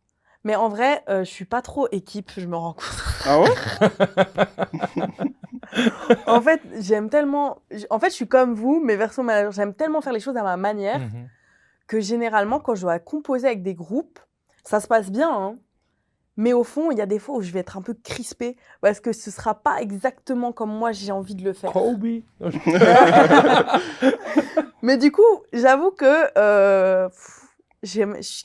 Speaker 2: Mais en vrai, je suis pas trop équipe, je me rends compte.
Speaker 3: Ah ouais?
Speaker 2: En fait, j'aime tellement... En fait, je suis comme vous, mais version manager. J'aime tellement faire les choses à ma manière que généralement, quand je dois composer avec des groupes, ça se passe bien, hein. Mais au fond, il y a des fois où je vais être un peu crispée parce que ce ne sera pas exactement comme moi j'ai envie de le faire.
Speaker 1: Kobe.
Speaker 2: Mais du coup, j'avoue que je suis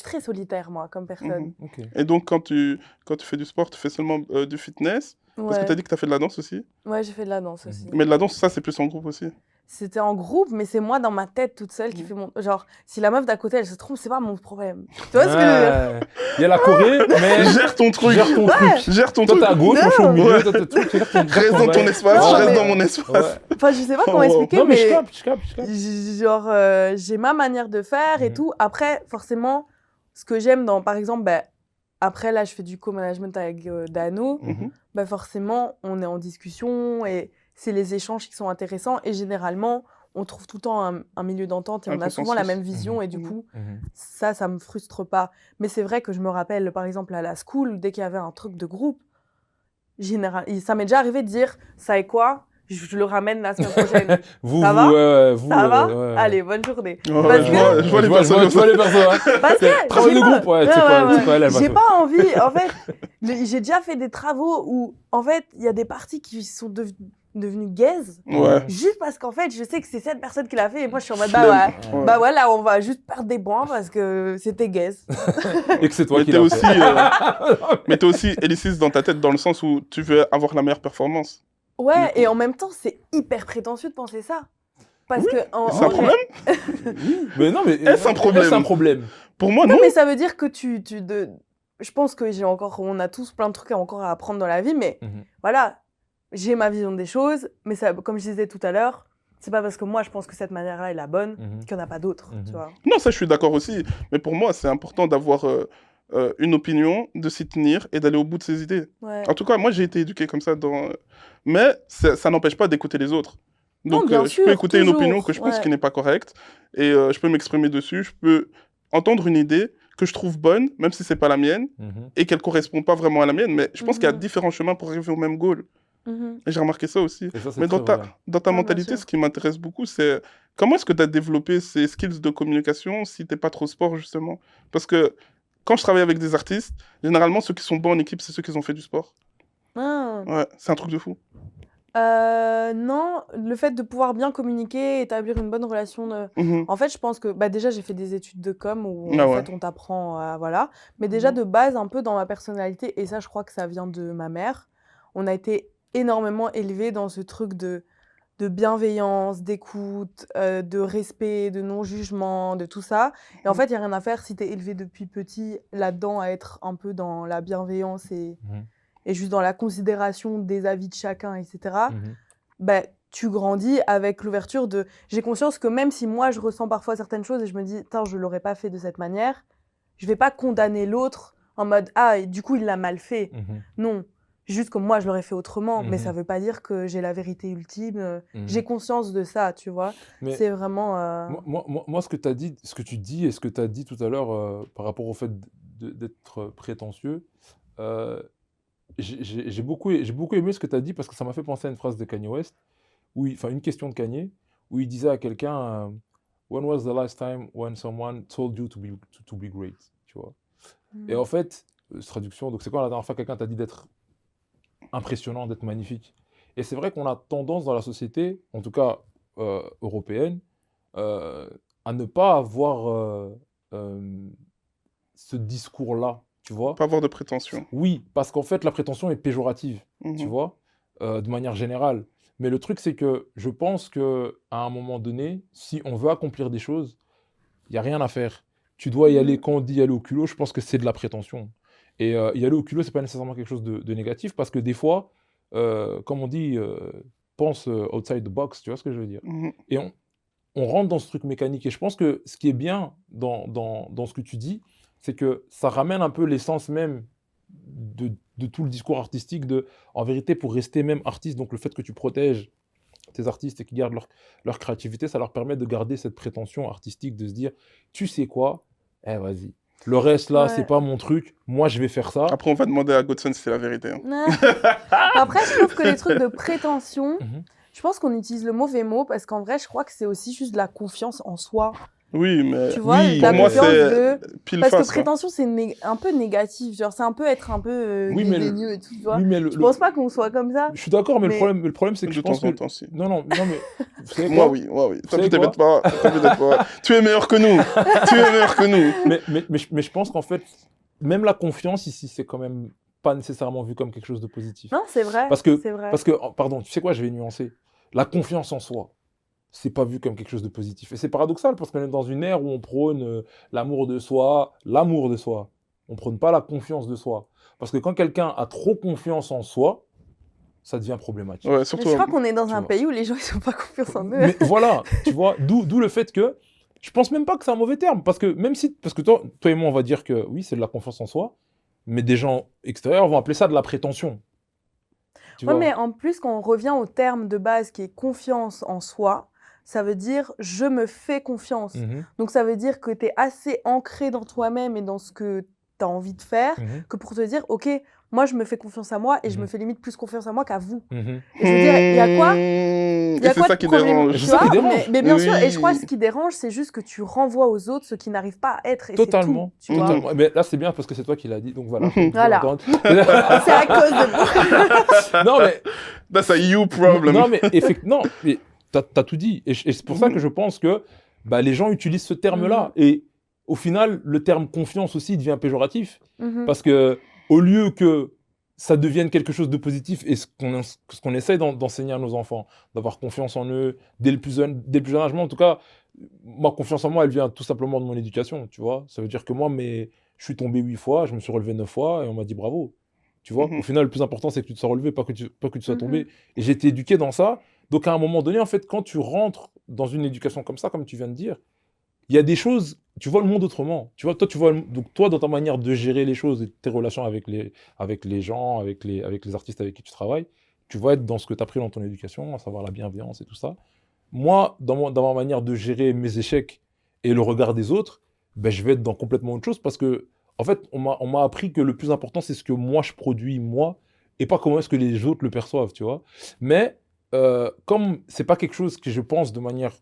Speaker 2: très solitaire, moi, comme personne.
Speaker 1: Okay.
Speaker 3: Et donc, quand tu fais du sport, tu fais seulement du fitness? Parce que tu as dit que tu as fait de la danse aussi?
Speaker 2: Ouais, j'ai fait de la danse aussi.
Speaker 3: Mais de la danse, ça, c'est plus en groupe aussi?
Speaker 2: C'était en groupe, mais c'est moi dans ma tête toute seule qui fait mon... Genre, si la meuf d'à côté, elle se trompe, c'est pas mon problème. Tu vois ce que je veux dire?
Speaker 1: Il y a la Corée, mais...
Speaker 3: Gère ton truc. Gère ton
Speaker 1: toi,
Speaker 3: truc.
Speaker 1: t'es à gauche, moi, je suis au milieu. Toi, t'es
Speaker 3: reste dans ton espace, je reste dans mon espace.
Speaker 2: Enfin, je sais pas comment expliquer,
Speaker 1: non, mais je capte.
Speaker 2: Genre, j'ai ma manière de faire et tout. Après, forcément, ce que j'aime dans... Par exemple, après, là, je fais du co-management avec Dano. Forcément, on est en discussion et c'est les échanges qui sont intéressants. Et généralement, on trouve tout le temps un milieu d'entente et
Speaker 3: Un
Speaker 2: on a souvent la
Speaker 3: consensus.
Speaker 2: même vision. Et du
Speaker 3: Mhm.
Speaker 2: coup,
Speaker 1: Mhm.
Speaker 2: ça me frustre pas. Mais c'est vrai que je me rappelle, par exemple, à la school, dès qu'il y avait un truc de groupe, ça m'est déjà arrivé de dire, ça est quoi? Je le ramène la semaine prochaine. Ça va? Ça va?
Speaker 1: ouais.
Speaker 2: Allez, bonne journée.
Speaker 3: Ouais,
Speaker 2: Parce
Speaker 3: je
Speaker 2: que-
Speaker 3: vois les personnes comme
Speaker 1: je vois
Speaker 3: ça.
Speaker 1: les personnes, hein.
Speaker 2: Parce que
Speaker 1: Travail
Speaker 2: j'ai
Speaker 1: de
Speaker 2: pas-
Speaker 1: groupe, ouais, tu sais quoi, elle va
Speaker 2: j'ai
Speaker 1: te-
Speaker 2: pas envie. En fait, j'ai déjà fait des travaux où, en fait, il y a des parties qui sont devenues gays.
Speaker 3: Ouais.
Speaker 2: Juste parce qu'en fait, je sais que c'est cette personne qui l'a fait et moi je suis en mode
Speaker 3: Flemme. Ouais.
Speaker 2: bah ouais, là on va juste perdre des points parce que c'était gays.
Speaker 1: Et que c'est toi
Speaker 3: Mais
Speaker 1: qui
Speaker 3: t'es
Speaker 1: l'as
Speaker 3: aussi,
Speaker 1: fait.
Speaker 3: mais t'es aussi éliciste dans ta tête dans le sens où tu veux avoir la meilleure performance.
Speaker 2: Ouais,
Speaker 3: Du coup.
Speaker 2: et en même temps, c'est hyper prétentieux de penser ça. Parce que
Speaker 3: C'est un problème?
Speaker 1: Mais non, mais
Speaker 3: Est-ce un problème?
Speaker 1: C'est un problème.
Speaker 3: Pour moi,
Speaker 2: Non,
Speaker 3: non.
Speaker 2: mais ça veut dire que je pense que on a tous plein de trucs encore à apprendre dans la vie, mais
Speaker 1: Mhm.
Speaker 2: voilà, j'ai ma vision des choses, mais ça, comme je disais tout à l'heure, c'est pas parce que moi je pense que cette manière-là est la bonne
Speaker 1: Mhm.
Speaker 2: qu'il n'y en a pas d'autres,
Speaker 1: Mhm.
Speaker 2: tu vois.
Speaker 3: Non, ça, je suis d'accord aussi. Mais pour moi, c'est important d'avoir une opinion, de s'y tenir et d'aller au bout de ses idées.
Speaker 2: Ouais.
Speaker 3: En tout cas, moi, j'ai été éduqué comme ça. Mais ça n'empêche pas d'écouter les autres.
Speaker 2: Non,
Speaker 3: Donc,
Speaker 2: bien
Speaker 3: je
Speaker 2: sûr,
Speaker 3: peux écouter une
Speaker 2: toujours,
Speaker 3: opinion que je pense
Speaker 2: ouais.
Speaker 3: qui n'est pas correcte et je peux m'exprimer dessus. Je peux entendre une idée que je trouve bonne, même si c'est pas la mienne,
Speaker 1: Mhm.
Speaker 3: et qu'elle correspond pas vraiment à la mienne. Mais je pense qu'il y a
Speaker 2: Mhm.
Speaker 3: différents chemins pour arriver au même goal.
Speaker 2: Mhm.
Speaker 3: Et j'ai remarqué ça aussi.
Speaker 1: Et ça, c'est
Speaker 3: Mais
Speaker 1: très vrai.
Speaker 3: dans ta
Speaker 2: Ouais, bien
Speaker 3: mentalité,
Speaker 2: sûr.
Speaker 3: ce qui m'intéresse beaucoup, c'est comment est-ce que tu as développé ces skills de communication si t'es pas trop sport, justement? Parce que quand je travaille avec des artistes, généralement, ceux qui sont bons en équipe, c'est ceux qui ont fait du sport.
Speaker 2: Ah.
Speaker 3: Ouais, c'est un truc de fou.
Speaker 2: Non, le fait de pouvoir bien communiquer, établir une bonne relation.
Speaker 3: Mhm.
Speaker 2: En fait, je pense que bah, déjà, j'ai fait des études de com où
Speaker 3: Ah
Speaker 2: en
Speaker 3: ouais.
Speaker 2: fait, on t'apprend à. Voilà. Mais déjà,
Speaker 3: Mhm.
Speaker 2: de base, un peu dans ma personnalité, et ça, je crois que ça vient de ma mère, on a été énormément élevés dans ce truc de bienveillance, d'écoute, de respect, de non-jugement, de tout ça. Et en fait, il n'y a rien à faire si tu es élevé depuis petit là-dedans à être un peu dans la bienveillance
Speaker 1: Mhm.
Speaker 2: et juste dans la considération des avis de chacun, etc.
Speaker 1: Mhm.
Speaker 2: Bah, tu grandis avec l'ouverture de... J'ai conscience que même si moi, je ressens parfois certaines choses et je me dis, putain, je l'aurais pas fait de cette manière, je vais pas condamner l'autre en mode, ah, et du coup, il l'a mal fait.
Speaker 1: Mhm.
Speaker 2: Non, juste que moi, je l'aurais fait autrement, mais
Speaker 1: Mhm.
Speaker 2: ça veut pas dire que j'ai la vérité ultime.
Speaker 1: Mhm.
Speaker 2: J'ai conscience de ça, tu vois.
Speaker 1: Mais
Speaker 2: C'est vraiment...
Speaker 1: moi, ce que tu dis et ce que tu as dit tout à l'heure par rapport au fait d'être prétentieux, euh, j'ai beaucoup aimé ce que tu as dit parce que ça m'a fait penser à une phrase de Kanye West, enfin une question de Kanye, où il disait à quelqu'un When was the last time when someone told you to be great, tu vois. Et en fait, traduction, donc c'est quand la dernière fois quelqu'un t'a dit d'être impressionnant, d'être magnifique. Et c'est vrai qu'on a tendance dans la société, en tout cas européenne, à ne pas avoir ce discours-là, tu vois.
Speaker 3: Pas avoir de prétention.
Speaker 1: Oui, parce qu'en fait, la prétention est péjorative, tu
Speaker 3: Mhm.
Speaker 1: vois, de manière générale. Mais le truc, c'est que je pense qu'à un moment donné, si on veut accomplir des choses, il n'y a rien à faire. Tu dois y aller, quand on dit y aller au culot, je pense que c'est de la prétention. Et y aller au culot, c'est pas nécessairement quelque chose de négatif, parce que des fois, comme on dit, pense outside the box, tu vois ce que je veux dire.
Speaker 3: Mhm.
Speaker 1: Et on rentre dans ce truc mécanique. Et je pense que ce qui est bien dans ce que tu dis, c'est que ça ramène un peu l'essence même de tout le discours artistique, en vérité, pour rester même artiste, donc le fait que tu protèges tes artistes et qu'ils gardent leur créativité, ça leur permet de garder cette prétention artistique, de se dire, tu sais quoi, vas-y, le reste là, c'est
Speaker 2: Ouais.
Speaker 1: pas mon truc, moi je vais faire ça.
Speaker 3: Après, on va demander à Godson si c'est la vérité. Hein.
Speaker 2: Après, je trouve que les trucs de prétention,
Speaker 1: Mhm.
Speaker 2: je pense qu'on utilise le mauvais mot parce qu'en vrai, je crois que c'est aussi juste de la confiance en soi.
Speaker 3: Oui, mais
Speaker 2: Tu vois,
Speaker 1: oui,
Speaker 2: de la
Speaker 3: pour moi,
Speaker 2: confiance
Speaker 3: c'est pile
Speaker 2: Parce que
Speaker 3: face. Hein.
Speaker 2: prétention, c'est un peu négatif. Genre, c'est un peu être un peu
Speaker 1: Oui, mais
Speaker 2: dédaigneux et tout, tu vois.
Speaker 1: Oui, mais
Speaker 2: Je pense pas qu'on soit comme ça.
Speaker 1: je suis d'accord, mais,
Speaker 2: mais-
Speaker 1: le problème c'est que
Speaker 3: De
Speaker 1: je pense
Speaker 3: temps en
Speaker 1: que...
Speaker 3: temps, si.
Speaker 1: Non, mais vous savez
Speaker 3: Moi,
Speaker 1: quoi
Speaker 3: oui.
Speaker 1: savez
Speaker 3: T'inquiète pas. Tu es meilleur que nous. Tu es meilleur que nous.
Speaker 1: mais je pense qu'en fait, même la confiance ici, c'est quand même pas nécessairement vu comme quelque chose de positif.
Speaker 2: Non, c'est vrai.
Speaker 1: Parce que,
Speaker 2: c'est vrai.
Speaker 1: pardon, tu sais quoi, je vais nuancer. La confiance en soi, c'est pas vu comme quelque chose de positif. Et c'est paradoxal parce qu'on est dans une ère où on prône l'amour de soi. On prône pas la confiance de soi. Parce que quand quelqu'un a trop confiance en soi, ça devient problématique.
Speaker 3: Ouais,
Speaker 2: Mais
Speaker 3: surtout.
Speaker 2: je crois qu'on est dans
Speaker 1: tu
Speaker 2: un
Speaker 1: vois.
Speaker 2: pays où les gens ils ont pas confiance en eux.
Speaker 1: Mais voilà, tu vois, d'où le fait que je pense même pas que c'est un mauvais terme. Parce que toi et moi, on va dire que oui, c'est de la confiance en soi, mais des gens extérieurs vont appeler ça de la prétention. tu
Speaker 2: Ouais,
Speaker 1: vois.
Speaker 2: mais en plus, quand on revient au terme de base qui est confiance en soi, ça veut dire je me fais confiance.
Speaker 1: Mhm,
Speaker 2: Donc ça veut dire que tu es assez ancré dans toi-même et dans ce que tu as envie de faire
Speaker 1: mhm,
Speaker 2: que pour te dire, ok, moi je me fais confiance à moi et je me
Speaker 1: mhm,
Speaker 2: fais limite plus confiance à moi qu'à vous.
Speaker 1: mhm.
Speaker 2: Et je veux dire, il y a quoi
Speaker 3: Et
Speaker 2: Il y a
Speaker 3: c'est
Speaker 2: quoi
Speaker 3: ça
Speaker 2: de
Speaker 3: qui
Speaker 2: problématique,
Speaker 1: Et
Speaker 3: dérange.
Speaker 1: c'est
Speaker 2: tu
Speaker 1: ça qui
Speaker 2: vois?
Speaker 1: dérange.
Speaker 2: Mais bien sûr, et je crois que ce
Speaker 3: Oui.
Speaker 2: qui dérange, c'est juste que tu renvoies aux autres ce qui n'arrive pas à être et c'est tout,
Speaker 1: Totalement,
Speaker 2: tu vois?
Speaker 3: Mhm.
Speaker 1: totalement. Mais là, c'est bien parce que c'est toi qui l'as dit, donc voilà,
Speaker 3: Mhm.
Speaker 1: je vais
Speaker 2: Voilà.
Speaker 1: l'entendre.
Speaker 2: C'est à cause de moi.
Speaker 1: Non, mais
Speaker 3: That's a you problem.
Speaker 1: Non, mais effectivement, mais t'as tout dit. Et c'est pour ça que je pense que bah, les gens utilisent ce terme-là. Et au final, le terme confiance aussi devient péjoratif.
Speaker 2: Mhm.
Speaker 1: Parce que au lieu que ça devienne quelque chose de positif, et ce qu'on essaie d'enseigner à nos enfants, d'avoir confiance en eux dès le plus jeune âge, moi, en tout cas, ma confiance en moi, elle vient tout simplement de mon éducation, tu vois. Ça veut dire que moi, je suis tombé 8 fois, je me suis relevé 9 fois, et on m'a dit bravo. Tu vois, au
Speaker 3: Mhm.
Speaker 1: final, le plus important, c'est que tu te sois relevé, pas que tu sois
Speaker 2: Mhm.
Speaker 1: tombé. Et j'ai été éduqué dans ça. Donc, à un moment donné, en fait, quand tu rentres dans une éducation comme ça, comme tu viens de dire, il y a des choses, tu vois le monde autrement. Tu vois, toi, donc toi, dans ta manière de gérer les choses et tes relations avec les gens, avec les artistes avec qui tu travailles, tu vas être dans ce que tu as pris dans ton éducation, à savoir la bienveillance et tout ça. Moi, dans ma manière de gérer mes échecs et le regard des autres, ben, je vais être dans complètement autre chose parce que, en fait, on m'a appris que le plus important, c'est ce que moi je produis, moi, et pas comment est-ce que les autres le perçoivent, tu vois. Mais comme c'est pas quelque chose que je pense de manière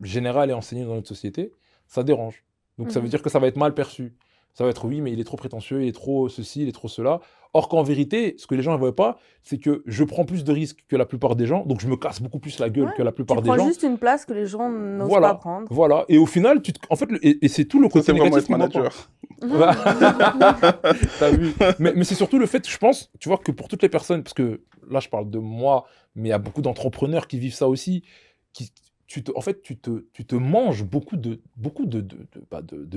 Speaker 1: générale et enseignée dans notre société, ça dérange. Donc ça veut
Speaker 2: Mhm.
Speaker 1: dire que ça va être mal perçu. Ça va être oui, mais il est trop prétentieux, il est trop ceci, il est trop cela. Or qu'en vérité, ce que les gens ne voient pas, c'est que je prends plus de risques que la plupart des gens, donc je me casse beaucoup plus la gueule
Speaker 2: Ouais.
Speaker 1: que la
Speaker 2: Tu
Speaker 1: plupart des
Speaker 2: prends
Speaker 1: gens.
Speaker 2: juste une place que les gens n'osent pas
Speaker 1: Voilà,
Speaker 2: prendre.
Speaker 1: voilà. Et au final, en fait, et c'est tout le
Speaker 3: Ça,
Speaker 1: côté
Speaker 3: c'est vraiment
Speaker 1: négatif
Speaker 3: être
Speaker 1: qu'ils voient pas.
Speaker 3: manager.
Speaker 1: T'as vu? Mais c'est surtout le fait, je pense, tu vois, que pour toutes les personnes, parce que là, je parle de moi, mais il y a beaucoup d'entrepreneurs qui vivent ça aussi, en fait, tu te manges de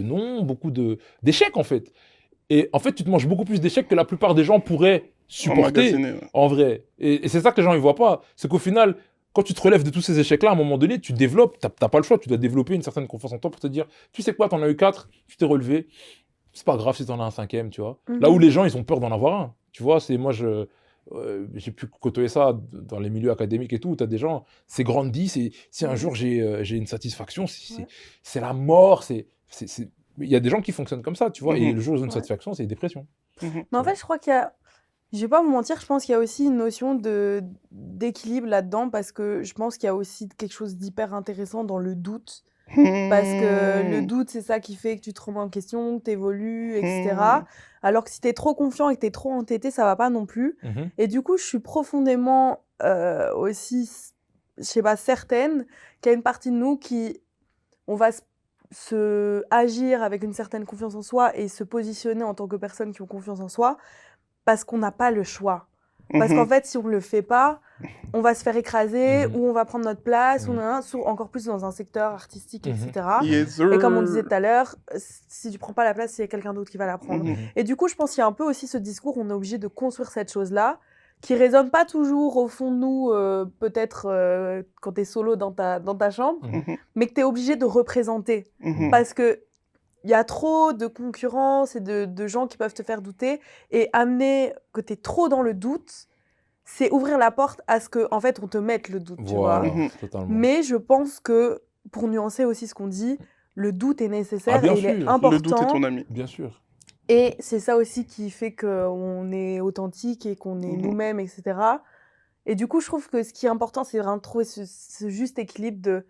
Speaker 1: non, d'échecs, en fait. Et en fait, tu te manges beaucoup plus d'échecs que la plupart des gens pourraient supporter,
Speaker 3: Emmagasiné. Ouais.
Speaker 1: en vrai. Et c'est ça que les gens ne voient pas. C'est qu'au final, quand tu te relèves de tous ces échecs-là, à un moment donné, tu développes, t'as pas le choix, tu dois développer une certaine confiance en toi pour te dire, tu sais quoi, t'en as eu 4, tu t'es relevé, c'est pas grave si t'en as un 5e, tu vois. Là où
Speaker 2: Mhm.
Speaker 1: les gens, ils ont peur d'en avoir un. Tu vois, j'ai pu côtoyer ça dans les milieux académiques et tout, où t'as des gens, c'est grandi, si un jour j'ai une satisfaction,
Speaker 2: Ouais.
Speaker 1: c'est la mort, il y a des gens qui fonctionnent comme ça, tu vois, et
Speaker 3: Mhm.
Speaker 1: le jour où ils ont une
Speaker 2: Ouais.
Speaker 1: satisfaction, c'est une dépression.
Speaker 3: Mhm.
Speaker 2: Mais en
Speaker 1: Tu
Speaker 2: fait, je crois qu'il y a. Je vais pas vous mentir, je pense qu'il y a aussi une notion d'équilibre là-dedans parce que je pense qu'il y a aussi quelque chose d'hyper intéressant dans le doute. Parce que le doute, c'est ça qui fait que tu te remets en question, que tu évolues, etc. Alors que si tu es trop confiant et que tu es trop entêté, ça va pas non plus.
Speaker 1: Mhm.
Speaker 2: Et du coup, je suis profondément aussi, je sais pas, certaine qu'il y a une partie de nous qui, on va se agir avec une certaine confiance en soi et se positionner en tant que personnes qui ont confiance en soi parce qu'on n'a pas le choix. Parce qu'en
Speaker 3: Mhm.
Speaker 2: fait, si on ne le fait pas, on va se faire écraser
Speaker 1: Mhm.
Speaker 2: ou on va prendre notre place,
Speaker 1: Mhm.
Speaker 2: encore plus dans un secteur artistique,
Speaker 1: Mhm.
Speaker 2: etc.
Speaker 3: Yes,
Speaker 2: Et comme on disait
Speaker 3: sir.
Speaker 2: tout à l'heure, si tu prends pas la place, il y a quelqu'un d'autre qui va la prendre.
Speaker 3: Mhm.
Speaker 1: Mhm.
Speaker 2: Et du coup, je pense qu'il y a un peu aussi ce discours, on est obligé de construire cette chose-là, qui résonne pas toujours au fond de nous, peut-être quand tu es solo dans ta chambre,
Speaker 1: Mhm.
Speaker 3: Mhm.
Speaker 2: mais que tu es obligé de représenter.
Speaker 3: Mhm.
Speaker 2: Parce que il y a trop de concurrence et de gens qui peuvent te faire douter. Et amener que tu es trop dans le doute, c'est ouvrir la porte à ce que, en fait, on te mette le doute, tu vois.
Speaker 1: Voilà,
Speaker 3: Mhm.
Speaker 1: totalement.
Speaker 2: Mais je pense que, pour nuancer aussi ce qu'on dit, le doute est
Speaker 1: Ah,
Speaker 2: nécessaire
Speaker 1: bien
Speaker 2: et il est
Speaker 1: sûr,
Speaker 3: Le doute est
Speaker 2: important.
Speaker 3: ton ami.
Speaker 1: bien sûr.
Speaker 2: Et c'est ça aussi qui fait qu'on est authentique et qu'on est
Speaker 3: Mhm.
Speaker 2: nous-mêmes, etc. Et du coup, je trouve que ce qui est important, c'est vraiment de trouver ce juste équilibre de,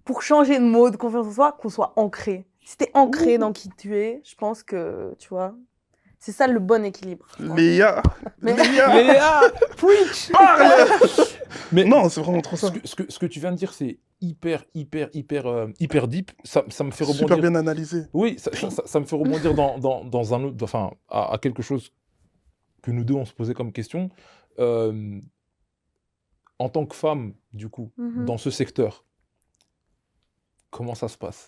Speaker 2: pour changer de mot de confiance en soi, qu'on soit ancré. Si t'es ancré dans qui tu es, je pense que, tu vois, c'est ça le bon équilibre. je pense.
Speaker 3: Léa,
Speaker 2: Mais-
Speaker 3: Léa,
Speaker 1: Léa, preach!
Speaker 3: parle.
Speaker 1: Mais
Speaker 3: Non, c'est vraiment trop ça.
Speaker 1: ce que tu viens de dire, c'est hyper deep. Ça me fait
Speaker 3: Super
Speaker 1: rebondir.
Speaker 3: bien analysé.
Speaker 1: Oui, ça me fait rebondir dans un autre, enfin, à quelque chose que nous deux on se posait comme question. Euh, En tant que femme, du coup,
Speaker 2: Mhm.
Speaker 1: dans ce secteur, comment ça se passe?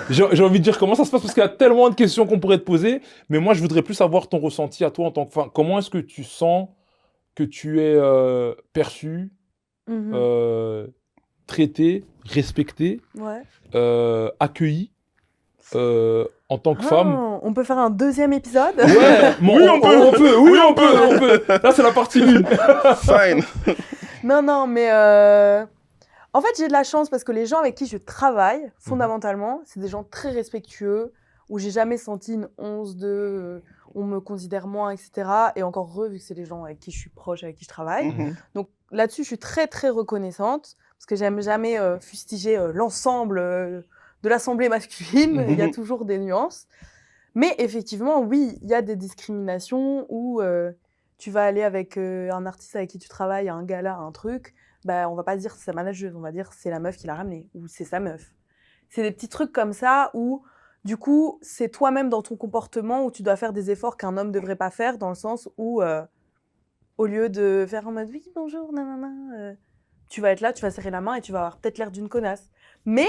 Speaker 1: J'ai envie de dire comment ça se passe parce qu'il y a tellement de questions qu'on pourrait te poser, mais moi je voudrais plus savoir ton ressenti à toi en tant que femme. Comment est-ce que tu sens que tu es perçue,
Speaker 2: Mhm.
Speaker 1: traitée, respectée,
Speaker 2: Ouais.
Speaker 1: accueillie En tant que femme,
Speaker 2: Ah, on peut faire un deuxième épisode?
Speaker 1: ouais,
Speaker 3: Oui, on peut.
Speaker 1: oui, on peut. Là, c'est la partie 1.
Speaker 3: Fine.
Speaker 2: Non, mais en fait, j'ai de la chance parce que les gens avec qui je travaille, fondamentalement, c'est des gens très respectueux, où j'ai jamais senti une once de on me considère moins, etc. Et encore heureux, vu que c'est les gens avec qui je suis proche, avec qui je travaille.
Speaker 3: Mhm.
Speaker 2: Donc là-dessus, je suis très, très reconnaissante parce que j'aime jamais fustiger l'ensemble de l'assemblée masculine. Il y a toujours des nuances. Mais effectivement, oui, il y a des discriminations où tu vas aller avec un artiste avec qui tu travailles à un gala, à un truc. Bah, on va pas dire c'est sa manageuse, on va dire c'est la meuf qui l'a ramené ou c'est sa meuf. C'est des petits trucs comme ça où, du coup, c'est toi-même dans ton comportement où tu dois faire des efforts qu'un homme devrait pas faire, dans le sens où, au lieu de faire en mode oui, bonjour, nanana, tu vas être là, tu vas serrer la main et tu vas avoir peut-être l'air d'une connasse. Mais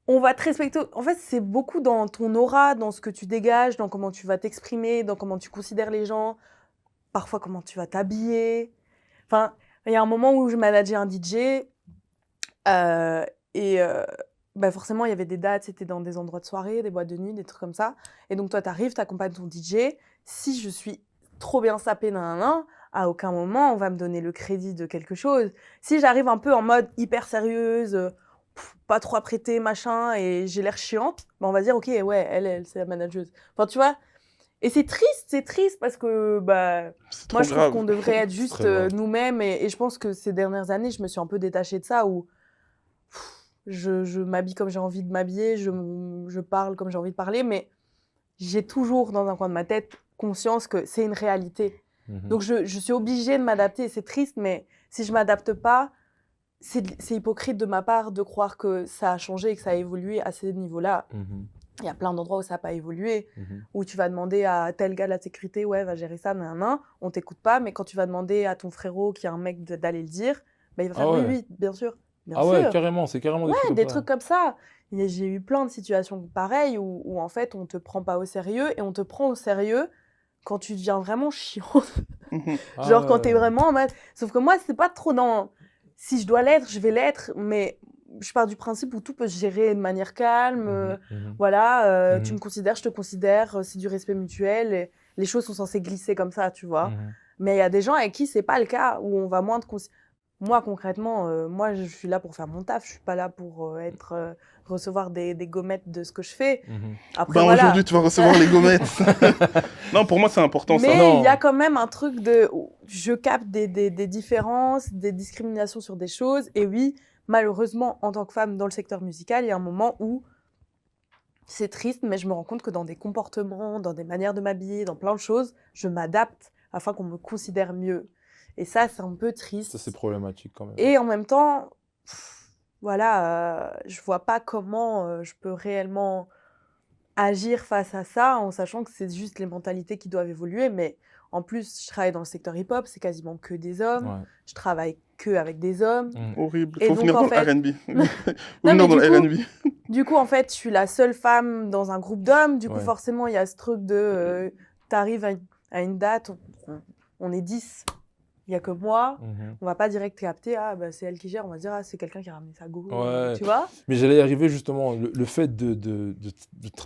Speaker 2: on va te respecter. En fait, c'est beaucoup dans ton aura, dans ce que tu dégages, dans comment tu vas t'exprimer, dans comment tu considères les gens, parfois comment tu vas t'habiller. Enfin, il y a un moment où je manageais un DJ et bah forcément, il y avait des dates, c'était dans des endroits de soirée, des boîtes de nuit, des trucs comme ça. Et donc, toi, t'arrives, t'accompagnes ton DJ. Si je suis trop bien sapée, nanana, à aucun moment, on va me donner le crédit de quelque chose. Si j'arrive un peu en mode hyper sérieuse, pas trop apprêtée, machin, et j'ai l'air chiante, bah on va dire, ok, ouais, elle c'est la manageuse. Enfin, tu vois. Et c'est triste parce que bah,
Speaker 3: C'est
Speaker 2: moi,
Speaker 3: trop
Speaker 2: je trouve
Speaker 3: grave.
Speaker 2: qu'on devrait être
Speaker 1: C'est
Speaker 2: juste
Speaker 1: très grave.
Speaker 2: nous-mêmes. Et je pense que ces dernières années, je me suis un peu détachée de ça, où je m'habille comme j'ai envie de m'habiller, je parle comme j'ai envie de parler, mais j'ai toujours dans un coin de ma tête conscience que c'est une réalité. Donc je suis obligée de m'adapter. C'est triste, mais si je m'adapte pas, c'est hypocrite de ma part de croire que ça a changé et que ça a évolué à ces niveaux-là. Il y a plein d'endroits où ça n'a pas évolué, où tu vas demander à tel gars de la sécurité, ouais, va gérer ça, nan, on t'écoute pas, mais quand tu vas demander à ton frérot qui est un mec d'aller le dire, bah, il va
Speaker 1: Ah
Speaker 2: faire
Speaker 1: ouais.
Speaker 2: oui, bien sûr. Bien
Speaker 1: Ah ouais,
Speaker 2: sûr.
Speaker 1: carrément, c'est carrément des trucs
Speaker 2: Ouais,
Speaker 1: comme
Speaker 2: des
Speaker 1: ça.
Speaker 2: trucs comme ça. Et j'ai eu plein de situations pareilles où en fait on te prend pas au sérieux et on te prend au sérieux quand tu deviens vraiment chiante.
Speaker 3: Mhm.
Speaker 1: Ah
Speaker 2: Genre quand t'es
Speaker 1: ouais.
Speaker 2: vraiment en mode. Sauf que moi, c'est pas trop dans. Si je dois l'être, je vais l'être, mais je pars du principe où tout peut se gérer de manière calme. Voilà, tu me considères, je te considère, c'est du respect mutuel. Et les choses sont censées glisser comme ça, tu vois. Mais il y a des gens avec qui c'est pas le cas, où on va moins te considérer. Moi, concrètement, moi, je suis là pour faire mon taf. Je suis pas là pour recevoir des gommettes de ce que je fais. Après,
Speaker 3: Ben,
Speaker 2: voilà.
Speaker 3: aujourd'hui, tu vas recevoir les gommettes. Non, pour moi, c'est important, ça.
Speaker 2: Mais il y a
Speaker 1: Non.
Speaker 2: quand même un truc de... Je capte des différences, des discriminations sur des choses. Et oui, malheureusement, en tant que femme dans le secteur musical, il y a un moment où c'est triste, mais je me rends compte que dans des comportements, dans des manières de m'habiller, dans plein de choses, je m'adapte afin qu'on me considère mieux. Et ça, c'est un peu triste.
Speaker 1: Ça, c'est problématique quand même.
Speaker 2: Et en même temps, voilà, je vois pas comment je peux réellement agir face à ça en sachant que c'est juste les mentalités qui doivent évoluer. Mais en plus, je travaille dans le secteur hip-hop, c'est quasiment que des hommes.
Speaker 1: Ouais.
Speaker 2: Je travaille que avec des hommes.
Speaker 3: Horrible.
Speaker 2: Et
Speaker 3: Faut
Speaker 2: donc,
Speaker 3: venir
Speaker 2: en
Speaker 3: dans
Speaker 2: fait...
Speaker 3: le R&B. Faut
Speaker 2: Non,
Speaker 3: venir
Speaker 2: mais
Speaker 3: dans
Speaker 2: du
Speaker 3: le
Speaker 2: coup,
Speaker 3: R&B.
Speaker 2: du coup, en fait, je suis la seule femme dans un groupe d'hommes. Du coup,
Speaker 1: Ouais.
Speaker 2: forcément, il y a ce truc de... T'arrives à une date, on est 10. Il n'y a que moi. On va pas direct capter, ah, bah, c'est elle qui gère. On va dire, ah, c'est quelqu'un qui a ramené sa go.
Speaker 1: Ouais.
Speaker 2: Tu vois?
Speaker 1: Mais j'allais y arriver justement, le fait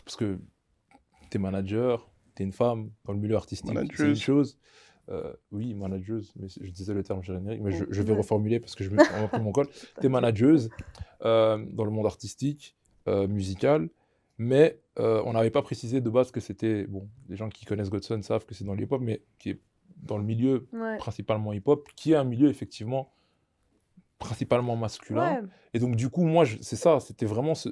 Speaker 1: parce que t'es manager, t'es une femme dans le milieu artistique, c'est une
Speaker 3: Manageuse.
Speaker 1: chose. Oui, manageuse, mais je disais le terme générique, mais je vais
Speaker 2: Ouais.
Speaker 1: reformuler parce que on m'a pris mon col. T'es manageuse dans le monde artistique, musical, mais on n'avait pas précisé de base que c'était, bon, les gens qui connaissent Godson savent que c'est dans l'hip-hop, mais qui est dans le milieu
Speaker 2: Ouais.
Speaker 1: principalement hip-hop, qui est un milieu effectivement principalement masculin.
Speaker 2: Ouais.
Speaker 1: Et donc, du coup, moi, c'est ça, c'était vraiment ce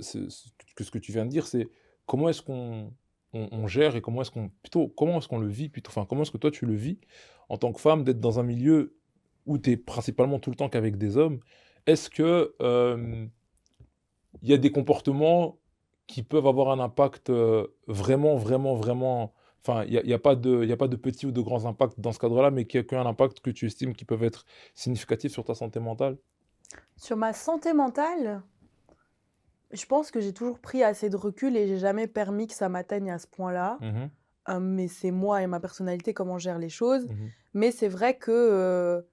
Speaker 1: que tu viens de dire, c'est comment est-ce qu'on on gère et comment est-ce qu'on le vit, plutôt, enfin, comment est-ce que toi, tu le vis en tant que femme, d'être dans un milieu où tu es principalement tout le temps qu'avec des hommes. Est-ce que il y a des comportements qui peuvent avoir un impact vraiment, enfin, il y a pas de petits ou de grands impacts dans ce cadre-là, mais qui a un impact que tu estimes qui peuvent être significatifs sur ta santé mentale?
Speaker 2: Sur ma santé mentale, je pense que j'ai toujours pris assez de recul et j'ai jamais permis que ça m'atteigne à ce point-là. Mais c'est moi et ma personnalité, comment je gère les choses. Mais c'est vrai que,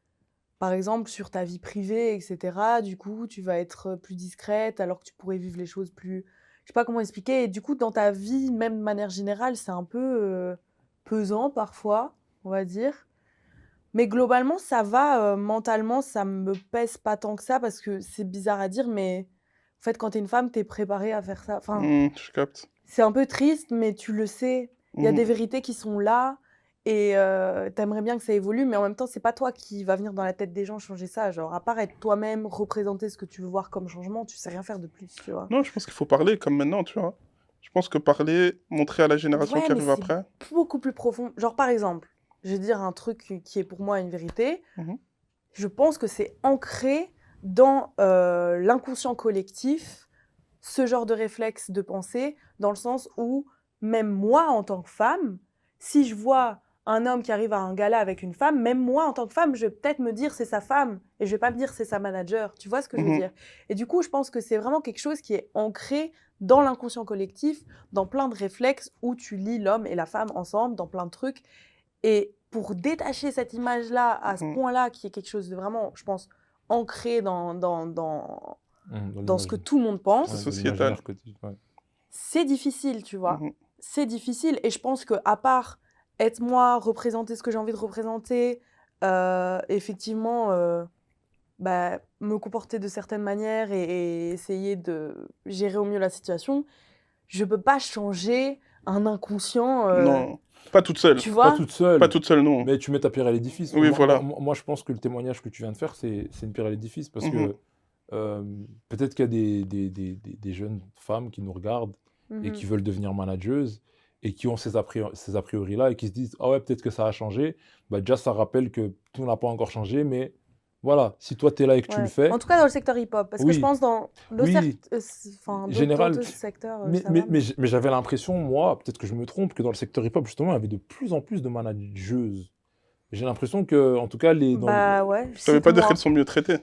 Speaker 2: par exemple, sur ta vie privée, etc., du coup, tu vas être plus discrète alors que tu pourrais vivre les choses plus sais pas comment expliquer. Et du coup, dans ta vie, même de manière générale, c'est un peu pesant parfois, on va dire. Mais globalement, ça va. Mentalement, ça me pèse pas tant que ça parce que c'est bizarre à dire, mais en fait, quand t'es une femme, t'es préparée à faire ça. Enfin,
Speaker 3: Je capte.
Speaker 2: c'est un peu triste, mais tu le sais. Il y a des vérités qui sont là et t'aimerais bien que ça évolue, mais en même temps, c'est pas toi qui va venir dans la tête des gens changer ça. Genre, à part être toi-même, représenter ce que tu veux voir comme changement, tu sais rien faire de plus, tu vois.
Speaker 3: Non, je pense qu'il faut parler comme maintenant, tu vois. Je pense que parler, montrer à la génération
Speaker 2: Ouais,
Speaker 3: qui
Speaker 2: mais
Speaker 3: arrive
Speaker 2: c'est
Speaker 3: après.
Speaker 2: beaucoup plus profond. Genre, par exemple, je vais dire un truc qui est pour moi une vérité.
Speaker 3: Mhm.
Speaker 2: Je pense que c'est ancré dans l'inconscient collectif, ce genre de réflexe de pensée, dans le sens où même moi, en tant que femme, si je vois un homme qui arrive à un gala avec une femme, même moi, en tant que femme, je vais peut-être me dire c'est sa femme et je vais pas me dire c'est sa manager. Tu vois ce que je veux
Speaker 3: Mhm.
Speaker 2: dire? Et du coup, je pense que c'est vraiment quelque chose qui est ancré dans l'inconscient collectif, dans plein de réflexes où tu lis l'homme et la femme ensemble, dans plein de trucs. Et pour détacher cette image-là à ce
Speaker 3: Mhm.
Speaker 2: point-là, qui est quelque chose de vraiment, je pense, ancré
Speaker 1: Dans
Speaker 2: dans ce que
Speaker 1: l'imaginaire.
Speaker 2: tout le monde
Speaker 3: C'est
Speaker 2: pense,
Speaker 1: Ouais, dans
Speaker 3: sociétal.
Speaker 1: l'imaginaire collectif, ouais.
Speaker 2: c'est difficile, tu vois.
Speaker 3: Mhm.
Speaker 2: C'est difficile. Et je pense que à part être moi, représenter ce que j'ai envie de représenter, effectivement, bah, me comporter de certaines manières et essayer de gérer au mieux la situation, je peux pas changer un inconscient,
Speaker 3: Non, pas toute seule.
Speaker 2: tu
Speaker 1: Pas
Speaker 2: vois.
Speaker 1: toute
Speaker 3: Pas
Speaker 1: seule,
Speaker 3: toute seule, non.
Speaker 1: mais tu mets ta pierre à l'édifice.
Speaker 3: Oui, voilà.
Speaker 1: Moi, je pense que le témoignage que tu viens de faire, c'est une pierre à l'édifice parce
Speaker 3: Mhm.
Speaker 1: que peut-être qu'il y a des jeunes femmes qui nous regardent et qui
Speaker 2: Mhm.
Speaker 1: veulent devenir manageuses et qui ont ces a priori-là et qui se disent ah ouais, peut-être que ça a changé. Bah, déjà, ça rappelle que tout n'a pas encore changé, mais voilà, si toi, tu es là et que tu le
Speaker 2: Ouais.
Speaker 1: fais,
Speaker 2: En tout cas, dans le secteur hip-hop. Parce que je
Speaker 1: oui,
Speaker 2: pense dans
Speaker 1: oui,
Speaker 2: enfin,
Speaker 1: général.
Speaker 2: d'autres secteurs, ça va.
Speaker 1: Mais j'avais l'impression, moi, peut-être que je me trompe, que dans le secteur hip-hop, justement, il y avait de plus en plus de manageuses. J'ai l'impression que, en tout cas,
Speaker 2: Bah ouais,
Speaker 3: Ça veut pas dire qu'elles
Speaker 2: cite-moi.
Speaker 3: sont mieux traitées.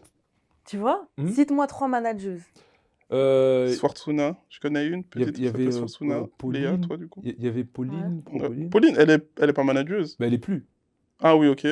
Speaker 2: Tu vois?
Speaker 1: Hmm.
Speaker 2: Cite-moi 3 manageuses.
Speaker 3: Swartzuna, je connais une,
Speaker 1: Il y
Speaker 3: petite
Speaker 1: il y
Speaker 3: qui
Speaker 1: avait
Speaker 3: s'appelle Swartzuna. Léa,
Speaker 1: Pauline,
Speaker 3: toi, du coup.
Speaker 1: il y avait
Speaker 2: Ouais.
Speaker 1: Pauline, Pauline.
Speaker 3: Pauline, elle est pas manageuse.
Speaker 1: Bah, elle est plus,
Speaker 3: Ah oui, ok.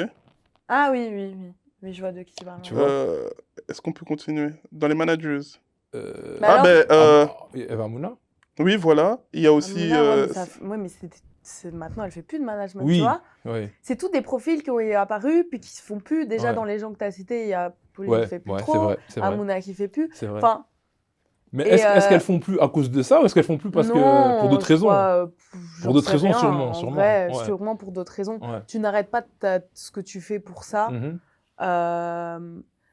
Speaker 2: Ah oui, oui, oui. Oui, je vois de qui tu parles.
Speaker 1: tu
Speaker 2: Ouais.
Speaker 1: vois.
Speaker 3: Est-ce qu'on peut continuer? Dans les manageuses.
Speaker 2: Mais
Speaker 3: Ah
Speaker 2: alors,
Speaker 3: ben,
Speaker 1: Eva Mouna?
Speaker 3: oui, voilà. Il y a aussi...
Speaker 2: Amina, ouais, mais ouais, mais maintenant, elle fait plus de management, tu
Speaker 1: Oui,
Speaker 2: vois?
Speaker 1: ouais,
Speaker 2: C'est tous des profils qui ont apparu, puis qui se font plus. Déjà,
Speaker 1: ouais,
Speaker 2: dans les gens que tu as cités, il y a Pauline qui
Speaker 1: ouais,
Speaker 2: fait plus
Speaker 1: ouais, c'est
Speaker 2: trop,
Speaker 1: vrai, c'est vrai,
Speaker 2: Amouna qui fait plus.
Speaker 1: c'est vrai.
Speaker 2: Enfin,
Speaker 1: Mais
Speaker 2: et
Speaker 1: est-ce qu'elles font plus à cause de ça ou est-ce qu'elles font plus parce que pour
Speaker 2: non,
Speaker 1: d'autres
Speaker 2: je
Speaker 1: raisons?
Speaker 2: crois,
Speaker 1: Pour
Speaker 2: j'en
Speaker 1: d'autres
Speaker 2: sais
Speaker 1: raisons,
Speaker 2: rien.
Speaker 1: sûrement,
Speaker 2: En
Speaker 1: sûrement.
Speaker 2: vrai,
Speaker 1: Ouais,
Speaker 2: sûrement pour d'autres raisons.
Speaker 1: ouais.
Speaker 2: Tu n'arrêtes pas ce que tu fais pour ça.
Speaker 1: Mhm,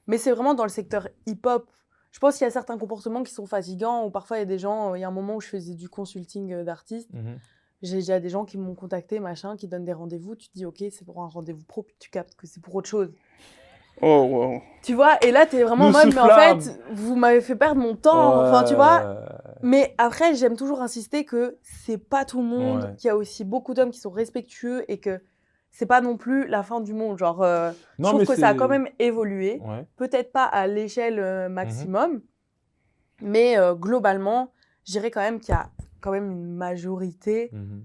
Speaker 2: Mais c'est vraiment dans le secteur hip-hop. Je pense qu'il y a certains comportements qui sont fatigants, ou parfois il y a des gens, il y a un moment où je faisais du consulting d'artistes,
Speaker 1: mhm.
Speaker 2: j'ai déjà des gens qui m'ont contacté, machin, qui donnent des rendez-vous, tu te dis ok, c'est pour un rendez-vous pro, puis tu captes que c'est pour autre chose.
Speaker 3: Oh, wow.
Speaker 2: Tu vois, et là t'es vraiment en
Speaker 1: Nous
Speaker 2: mode, mais en
Speaker 1: soufflâmes.
Speaker 2: fait, vous m'avez fait perdre mon temps, enfin tu vois.
Speaker 1: Ouais,
Speaker 2: Mais après, j'aime toujours insister que c'est pas tout le monde,
Speaker 1: ouais.
Speaker 2: qu'il y a aussi beaucoup d'hommes qui sont respectueux et que c'est pas non plus la fin du monde. Genre, je
Speaker 1: Non,
Speaker 2: trouve
Speaker 1: mais
Speaker 2: que ça a quand
Speaker 1: c'est...
Speaker 2: même évolué.
Speaker 1: Ouais.
Speaker 2: Peut-être pas à l'échelle
Speaker 1: Mhm,
Speaker 2: maximum, mais globalement, je dirais quand même qu'il y a quand même une majorité
Speaker 1: mhm,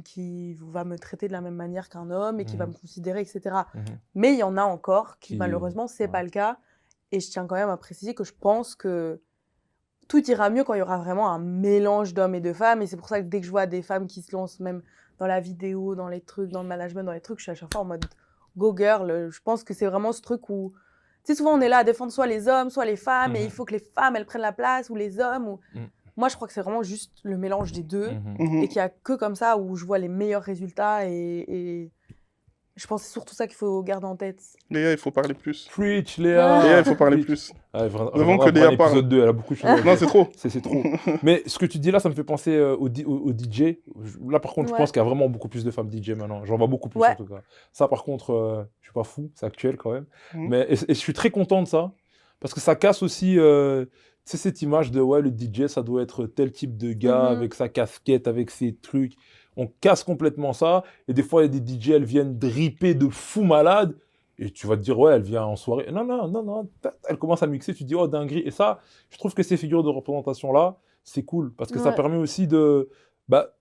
Speaker 2: qui va me traiter de la même manière qu'un homme et qui va
Speaker 1: mhm,
Speaker 2: me considérer, etc.
Speaker 1: mhm.
Speaker 2: Mais il y en a encore qui,
Speaker 1: Qui...
Speaker 2: malheureusement, c'est
Speaker 1: ouais.
Speaker 2: pas le cas. Et je tiens quand même à préciser que je pense que tout ira mieux quand il y aura vraiment un mélange d'hommes et de femmes. Et c'est pour ça que dès que je vois des femmes qui se lancent même dans la vidéo, dans les trucs, dans le management, dans les trucs, je suis à chaque fois en mode go girl. Je pense que c'est vraiment ce truc où, tu sais, souvent on est là à défendre soit les hommes, soit les femmes, et il
Speaker 1: Mhm,
Speaker 2: faut que les femmes, elles prennent la place, ou les hommes. Ou...
Speaker 1: mhm,
Speaker 2: Moi, je crois que c'est vraiment juste le mélange des deux.
Speaker 1: mhm.
Speaker 3: Mhm.
Speaker 2: Et qu'il n'y a que comme ça où je vois les meilleurs résultats. Et je pense que c'est surtout ça qu'il faut garder en tête.
Speaker 3: Léa, il faut parler plus.
Speaker 1: Preach,
Speaker 3: Léa,
Speaker 1: Léa!
Speaker 3: il faut parler
Speaker 1: Preach.
Speaker 3: plus.
Speaker 1: Ah, elle
Speaker 3: Nous avons
Speaker 1: reviendra
Speaker 3: que
Speaker 1: pour un
Speaker 3: Léa parle.
Speaker 1: épisode 2, elle a beaucoup de choses à
Speaker 3: Non,
Speaker 1: dire.
Speaker 3: c'est trop.
Speaker 1: C'est trop. Mais ce que tu dis là, ça me fait penser au DJ. Là, par contre, je
Speaker 2: Ouais.
Speaker 1: pense qu'il y a vraiment beaucoup plus de femmes DJ maintenant. J'en vois beaucoup plus,
Speaker 2: Ouais.
Speaker 1: en tout cas. Ça, par contre, je suis pas fou, c'est actuel quand même.
Speaker 3: Mhm.
Speaker 1: Mais, et je suis très content de ça, parce que ça casse aussi tu sais, cette image de ouais, le DJ, ça doit être tel type de gars,
Speaker 2: Mhm.
Speaker 1: avec sa casquette, avec ses trucs. On casse complètement ça. Et des fois, il y a des DJ, elles viennent dripper de fou malade. Et tu vas te dire, ouais, elle vient en soirée. Non, non, non, non. Elle commence à mixer, tu te dis, oh, dinguerie. Et ça, je trouve que ces figures de représentation-là, c'est cool. Parce que ça
Speaker 2: Ouais.
Speaker 1: permet aussi de. Bah,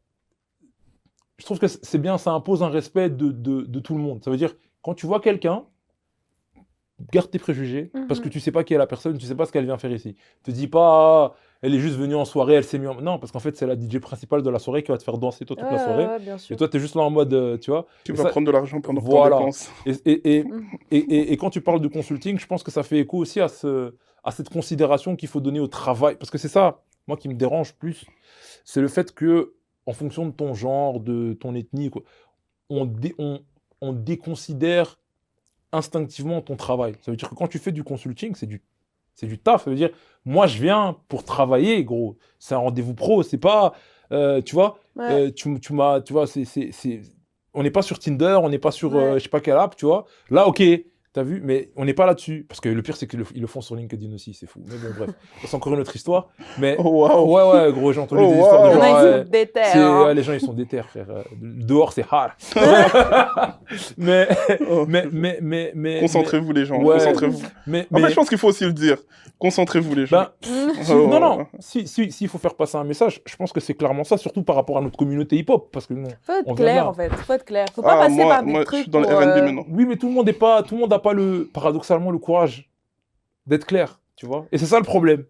Speaker 1: je trouve que c'est bien, ça impose un respect de tout le monde. Ça veut dire, quand tu vois quelqu'un, garde tes préjugés, parce que tu sais pas qui est la personne, tu sais pas ce qu'elle vient faire ici. Te dis pas, ah, elle est juste venue en soirée, elle s'est mis en... Non, parce qu'en fait, c'est la DJ principale de la soirée qui va te faire danser toi toute la soirée.
Speaker 2: Ouais, bien
Speaker 1: Et
Speaker 2: sûr.
Speaker 1: toi, tu es juste là en mode, tu vois.
Speaker 3: Qui
Speaker 1: Et
Speaker 3: va
Speaker 1: ça-
Speaker 3: prendre de l'argent pendant que tu
Speaker 1: Voilà.
Speaker 3: dépenses.
Speaker 2: Mhm.
Speaker 1: Et quand tu parles de consulting, je pense que ça fait écho aussi à cette considération qu'il faut donner au travail. Parce que c'est ça, moi, qui me dérange plus, c'est le fait que, en fonction de ton genre, de ton ethnie, quoi, on déconsidère instinctivement ton travail. Ça veut dire que quand tu fais du consulting, c'est du taf. Ça veut dire, moi, je viens pour travailler, gros. C'est un rendez-vous pro, c'est pas, tu vois,
Speaker 2: Ouais.
Speaker 1: tu vois, on n'est pas sur Tinder, on n'est pas sur,
Speaker 2: Ouais.
Speaker 1: je sais pas quelle app, tu vois. Là, ok, t'as vu, mais on n'est pas là-dessus. Parce que le pire, c'est qu'ils le font sur LinkedIn aussi, c'est fou. Mais bon, bref, c'est encore une autre histoire. Mais
Speaker 3: Oh, waouh.
Speaker 1: ouais, gros, j'ai entendu
Speaker 3: Oh,
Speaker 1: des histoires de
Speaker 3: wow.
Speaker 2: Il y en
Speaker 1: gens.
Speaker 2: a, ils
Speaker 1: ouais,
Speaker 2: sont déter.
Speaker 1: les gens, ils sont déter, frère. Dehors, c'est hard. mais,
Speaker 3: Oh.
Speaker 1: mais,
Speaker 3: Concentrez-vous les gens,
Speaker 1: ouais.
Speaker 3: concentrez-vous.
Speaker 1: mais,
Speaker 3: En fait, je pense qu'il faut aussi le dire. Concentrez-vous les gens.
Speaker 1: ben,
Speaker 3: Oh.
Speaker 1: non, s'il faut faire passer un message, je pense que c'est clairement ça, surtout par rapport à notre communauté hip-hop, parce que nous,
Speaker 2: Faut être
Speaker 1: on vient de
Speaker 2: clair
Speaker 1: là.
Speaker 2: en fait. Faut être clair. Faut pas
Speaker 3: Ah,
Speaker 2: passer par des
Speaker 3: moi, je
Speaker 2: trucs
Speaker 3: suis dans le
Speaker 2: pour,
Speaker 3: R&B maintenant.
Speaker 1: Oui, mais tout le monde n'a pas paradoxalement le courage d'être clair, tu vois. Et c'est ça le problème,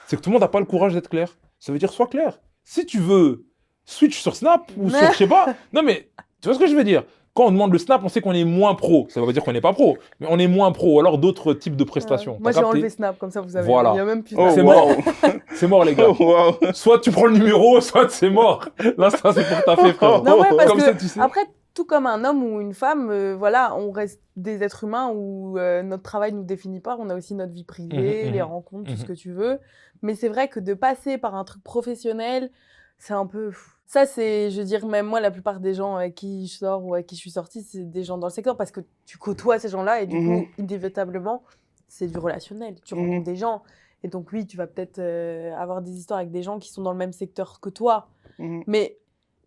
Speaker 1: c'est que tout le monde n'a pas le courage d'être clair. Ça veut dire sois clair. Si tu veux switch sur Snap ou sur je sais pas, non mais tu vois ce que je veux dire. Quand on demande le Snap, on sait qu'on est moins pro. Ça veut pas dire qu'on n'est pas pro, mais on est moins pro. Ou alors d'autres types de prestations.
Speaker 2: Moi
Speaker 1: T'as
Speaker 2: j'ai
Speaker 1: capté
Speaker 2: enlevé Snap comme ça vous savez.
Speaker 1: Voilà.
Speaker 2: Il y a même plus
Speaker 3: Oh,
Speaker 1: C'est
Speaker 2: Snap.
Speaker 1: mort.
Speaker 3: wow.
Speaker 1: C'est mort les gars.
Speaker 3: Oh, wow.
Speaker 1: Soit tu prends le numéro, soit c'est mort. L'instant c'est pour ta fait, frère.
Speaker 2: Non, ouais, parce
Speaker 1: Comme
Speaker 2: que
Speaker 1: ça, tu sais.
Speaker 2: après, tout comme un homme ou une femme, voilà, on reste des êtres humains où notre travail ne nous définit pas. On a aussi notre vie privée, les rencontres, tout ce que tu veux. Mais c'est vrai que de passer par un truc professionnel, c'est un peu... Ça, c'est, je veux dire, même moi, la plupart des gens avec qui je sors ou avec qui je suis sortie, c'est des gens dans le secteur parce que tu côtoies ces gens-là et du coup, inévitablement, c'est du relationnel. Tu rencontres des gens. Et donc, oui, tu vas peut-être avoir des histoires avec des gens qui sont dans le même secteur que toi. Mais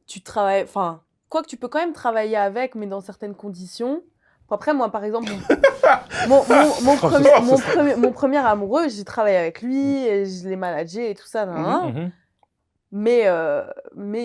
Speaker 2: tu travailles... Enfin, quoi que tu peux quand même travailler avec, mais dans certaines conditions. Après, moi, par exemple, mon premier amoureux, j'ai travaillé avec lui, et je l'ai managé et tout ça. Mais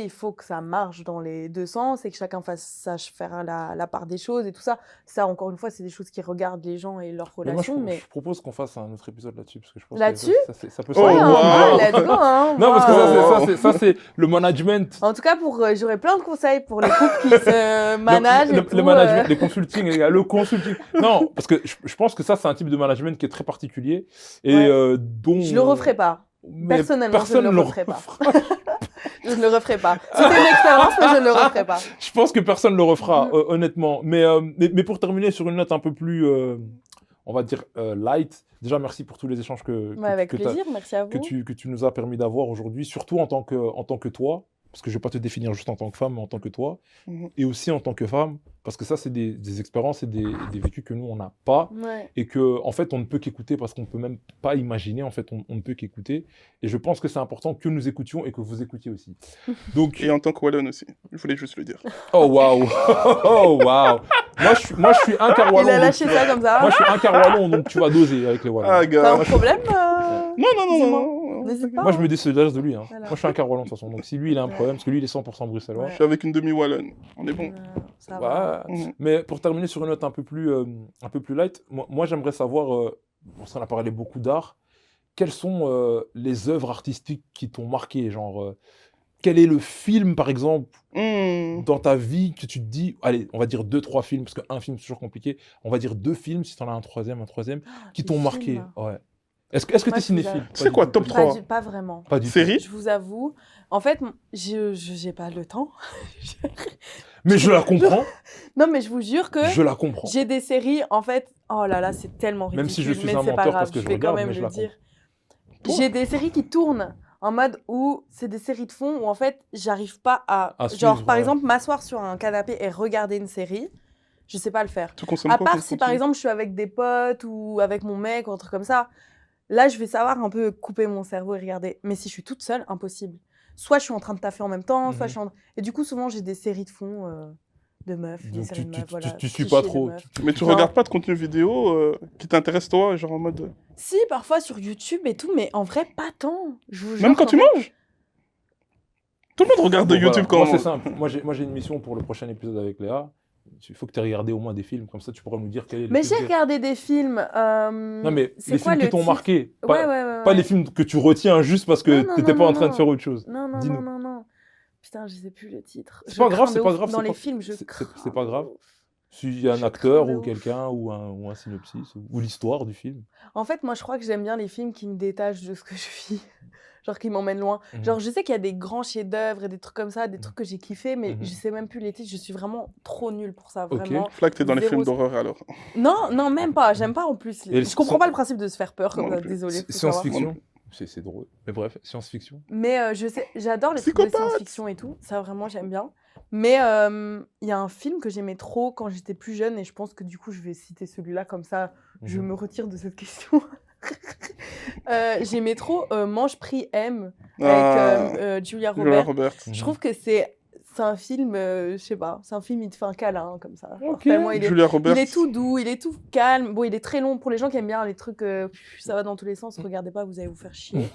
Speaker 2: il faut que ça marche dans les deux sens et que chacun sache faire la part des choses et tout ça. Ça, encore une fois, c'est des choses qui regardent les gens et leurs relations.
Speaker 1: Moi, je propose qu'on fasse un autre épisode là-dessus. Parce que je pense
Speaker 2: là-dessus
Speaker 1: que ça peut
Speaker 3: Oh,
Speaker 2: ouais,
Speaker 3: wow.
Speaker 2: let's go, hein,
Speaker 1: non, parce
Speaker 2: wow.
Speaker 1: que ça, c'est le management.
Speaker 2: En tout cas, j'aurais plein de conseils pour les couples qui se managent et tout.
Speaker 1: Le management, les consulting, les gars, le consulting. Non, parce que je pense que ça, c'est un type de management qui est très particulier et dont...
Speaker 2: Je le referai pas.
Speaker 1: Mais
Speaker 2: Personnellement,
Speaker 1: personne
Speaker 2: je ne le referai pas. Je ne le referai pas. C'était une expérience, mais je ne le referai pas.
Speaker 1: Je pense que personne ne le refera, honnêtement. Mais pour terminer sur une note un peu plus, on va dire, light, déjà, merci pour tous les échanges
Speaker 2: Avec plaisir, merci à vous.
Speaker 1: que tu nous as permis d'avoir aujourd'hui, surtout en tant que toi, parce que je ne vais pas te définir juste en tant que femme, mais en tant que toi, et aussi en tant que femme, parce que ça, c'est des expériences et des vécus que nous, on n'a pas, et qu'en fait, on ne peut qu'écouter, parce qu'on ne peut même pas imaginer, en fait, on ne peut qu'écouter. Et je pense que c'est important que nous écoutions et que vous écoutiez aussi. Donc...
Speaker 3: Et en tant que Wallon aussi, je voulais juste le dire.
Speaker 1: Oh, waouh. Oh, waouh. Moi, je suis un quart wallon.
Speaker 2: Il a lâché ça comme ça.
Speaker 1: Moi, je suis un quart wallon, donc tu vas doser avec les wallons.
Speaker 3: Ah,
Speaker 2: T'as
Speaker 3: gars.
Speaker 2: un problème
Speaker 3: Non.
Speaker 2: N'hésite pas.
Speaker 1: Moi, je me désolidarise de lui. Hein.
Speaker 2: Voilà.
Speaker 1: Moi, je suis un quart wallon, de toute façon. Donc, si lui, il a un problème, parce que lui, il est 100% bruxellois.
Speaker 3: Je suis avec une demi-Wallonne. On est bon.
Speaker 2: Ça va.
Speaker 1: Mais pour terminer sur une note un peu plus light, moi j'aimerais savoir, parce qu'on a parlé beaucoup d'art, quelles sont les œuvres artistiques qui t'ont marqué, genre, quel est le film, par exemple, dans ta vie que tu te dis, allez, on va dire 2-3 films, parce qu'un film c'est toujours compliqué, on va dire 2 films, si t'en as un troisième, qui t'ont marqué. Ouais. Est-ce que t'es cinéphile?
Speaker 3: C'est quoi, top 3?
Speaker 2: Pas vraiment.
Speaker 1: Pas du tout.
Speaker 3: Série?
Speaker 2: Je vous avoue, en fait, j'ai pas le temps.
Speaker 1: Mais je la comprends.
Speaker 2: Non, mais je vous jure que
Speaker 1: Je la comprends.
Speaker 2: j'ai des séries, en fait, oh là là, c'est tellement ridicule.
Speaker 1: Même si je suis
Speaker 2: mais
Speaker 1: un
Speaker 2: c'est pas
Speaker 1: menteur
Speaker 2: grave,
Speaker 1: parce que je
Speaker 2: vais quand
Speaker 1: regarde,
Speaker 2: même
Speaker 1: mais je
Speaker 2: le
Speaker 1: la
Speaker 2: dire.
Speaker 1: comprends.
Speaker 2: J'ai des séries qui tournent en mode où c'est des séries de fond où en fait, j'arrive pas à genre
Speaker 1: suivre,
Speaker 2: par
Speaker 1: ouais.
Speaker 2: exemple m'asseoir sur un canapé et regarder une série. Je sais pas le faire.
Speaker 3: Tu consommes
Speaker 2: À
Speaker 3: quoi
Speaker 2: part
Speaker 3: comme
Speaker 2: si par
Speaker 3: contenu?
Speaker 2: exemple je suis avec des potes ou avec mon mec ou un truc comme ça, là je vais savoir un peu couper mon cerveau et regarder. Mais si je suis toute seule, impossible. Soit je suis en train de taffer en même temps, soit je suis en... Et du coup souvent j'ai des séries de fond de meufs, des
Speaker 1: Donc,
Speaker 2: séries de meufs, voilà.
Speaker 1: tu suis
Speaker 2: clichés
Speaker 1: pas
Speaker 2: de
Speaker 1: trop.
Speaker 2: meufs.
Speaker 3: Mais tu
Speaker 2: Non.
Speaker 3: regardes pas de contenu vidéo qui t'intéresse toi, genre en mode...
Speaker 2: Si, parfois sur YouTube et tout, mais en vrai pas tant. Je vous jure
Speaker 3: Même quand
Speaker 2: qu'en
Speaker 3: tu
Speaker 2: fait-
Speaker 3: manges? Tout le monde regarde
Speaker 1: Bon,
Speaker 3: YouTube
Speaker 1: voilà.
Speaker 3: quand...
Speaker 1: Moi, c'est simple. Moi, j'ai une mission pour le prochain épisode avec Léa. Il faut que tu aies regardé au moins des films, comme ça tu pourras nous dire quel est le
Speaker 2: Mais
Speaker 1: film
Speaker 2: j'ai regardé des films.
Speaker 1: Non, mais
Speaker 2: C'est
Speaker 1: les
Speaker 2: quoi
Speaker 1: films qui
Speaker 2: le
Speaker 1: t'ont
Speaker 2: titre?
Speaker 1: marqué,
Speaker 2: Ouais, ouais, ouais,
Speaker 1: pas les
Speaker 2: ouais.
Speaker 1: films que tu retiens juste parce que
Speaker 2: Non, non,
Speaker 1: t'étais
Speaker 2: non,
Speaker 1: pas
Speaker 2: non,
Speaker 1: en train de
Speaker 2: non.
Speaker 1: faire autre chose.
Speaker 2: Non, non, non,
Speaker 1: Dis-nous.
Speaker 2: non, non. Putain, je sais plus le titre.
Speaker 1: C'est
Speaker 2: Je
Speaker 1: pas grave,
Speaker 2: crains
Speaker 1: c'est
Speaker 2: de
Speaker 1: pas
Speaker 2: ouf.
Speaker 1: grave,
Speaker 2: Dans
Speaker 1: c'est
Speaker 2: les
Speaker 1: pas,
Speaker 2: films, je
Speaker 1: c'est
Speaker 2: crains
Speaker 1: pas
Speaker 2: de
Speaker 1: grave.
Speaker 2: ouf.
Speaker 1: S'il y a un
Speaker 2: Je
Speaker 1: acteur
Speaker 2: crains de
Speaker 1: ou
Speaker 2: ouf.
Speaker 1: quelqu'un ou un synopsis ou l'histoire du film.
Speaker 2: En fait, moi, je crois que j'aime bien les films qui me détachent de ce que je vis. Genre, qui m'emmènent loin.
Speaker 1: Mhm.
Speaker 2: Genre, je sais qu'il y a des grands chefs-d'œuvre et des trucs comme ça, des
Speaker 1: Mhm.
Speaker 2: trucs que j'ai kiffé, mais
Speaker 1: Mhm.
Speaker 2: je sais même plus les titres. Je suis vraiment trop nulle pour ça,
Speaker 1: Ok.
Speaker 2: vraiment.
Speaker 3: Flag, t'es dans les
Speaker 2: Zéro.
Speaker 3: films d'horreur alors.
Speaker 2: Non, non, même pas. J'aime pas en plus.
Speaker 1: Et le
Speaker 2: Je comprends
Speaker 1: son-
Speaker 2: pas le principe de se faire peur comme
Speaker 3: Moi non
Speaker 2: ça.
Speaker 3: plus.
Speaker 2: Désolée, faut savoir.
Speaker 1: Science-fiction, c'est drôle. Mais bref, science-fiction.
Speaker 2: Mais je sais, j'adore les trucs de
Speaker 3: Psychopathe.
Speaker 2: science-fiction et tout. Ça, vraiment, j'aime bien. Mais il y a un film que j'aimais trop quand j'étais plus jeune et je pense que du coup, je vais citer celui-là comme ça, je
Speaker 1: Mhm.
Speaker 2: me retire de cette question. J'aimais trop Mange, Prie, Aime avec Julia
Speaker 3: Julia
Speaker 2: Roberts.
Speaker 3: Roberts.
Speaker 2: Je trouve que c'est un film, je sais pas, c'est un film, il te fait un câlin comme ça. Genre,
Speaker 1: Ok.
Speaker 2: tellement
Speaker 3: Julia Roberts.
Speaker 2: il est tout doux, il est tout calme. Bon, il est très long pour les gens qui aiment bien les trucs, ça va dans tous les sens, regardez pas, vous allez vous faire chier.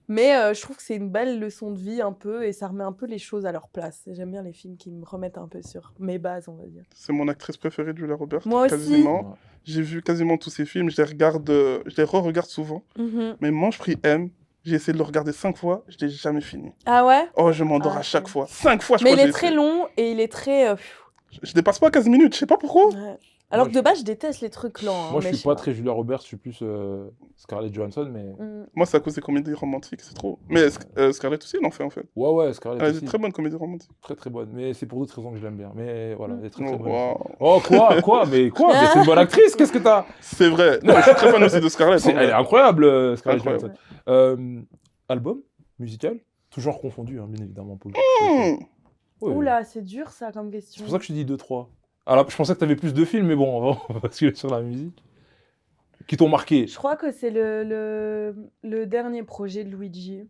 Speaker 2: Mais je trouve que c'est une belle leçon de vie un peu et ça remet un peu les choses à leur place. Et j'aime bien les films qui me remettent un peu sur mes bases, on va dire.
Speaker 3: C'est mon actrice préférée, Julia Roberts.
Speaker 2: Moi aussi.
Speaker 3: Quasiment.
Speaker 1: Ouais.
Speaker 3: J'ai vu quasiment tous ses films. Je les re-regarde souvent.
Speaker 2: Mhm.
Speaker 3: Mais Mange, Prie, Aime, j'ai essayé de le regarder 5 fois. Je l'ai jamais fini.
Speaker 2: Ah ouais?
Speaker 3: Oh, je m'endors
Speaker 2: Ah,
Speaker 3: à chaque
Speaker 2: ok.
Speaker 3: fois. 5 fois, je
Speaker 2: Mais
Speaker 3: crois
Speaker 2: il
Speaker 3: que
Speaker 2: est
Speaker 3: j'ai
Speaker 2: très
Speaker 3: essayé.
Speaker 2: long et il est très.
Speaker 3: Je dépasse pas 15 minutes. Je sais pas pourquoi.
Speaker 2: Ouais. Alors
Speaker 1: Moi,
Speaker 2: que de base, je déteste les trucs lents. hein,
Speaker 1: Moi, je
Speaker 2: mais
Speaker 1: suis pas très Julia Roberts, je suis plus Scarlett Johansson, mais...
Speaker 2: Mm.
Speaker 3: Moi, c'est à cause des comédies romantiques. C'est trop. Mais Scarlett aussi, elle en fait en fait.
Speaker 1: Ouais, Scarlett
Speaker 3: Elle a des
Speaker 1: aussi.
Speaker 3: très bonnes comédies romantiques.
Speaker 1: Très très bonne. Mais c'est pour d'autres raisons que je l'aime bien. Mais voilà, elle est très
Speaker 3: Oh,
Speaker 1: très bonne.
Speaker 3: wow.
Speaker 1: Oh, quoi? Mais c'est une bonne actrice, qu'est-ce que t'as?
Speaker 3: C'est vrai. Non, je suis très fan aussi de Scarlett. en
Speaker 1: Elle est
Speaker 3: vrai.
Speaker 1: incroyable, Scarlett
Speaker 3: Incroyable.
Speaker 1: Johansson. Album musical, tout genre confondu, hein, bien évidemment. Pour le coup. Ouais.
Speaker 2: Oula, c'est dur ça comme question.
Speaker 1: C'est pour ça que je t'ai dit 2-3. Alors, je pensais que t'avais plus de films, mais bon, on va basculer sur la musique. Qui t'ont marqué.
Speaker 2: Je crois que c'est le dernier projet de Luigi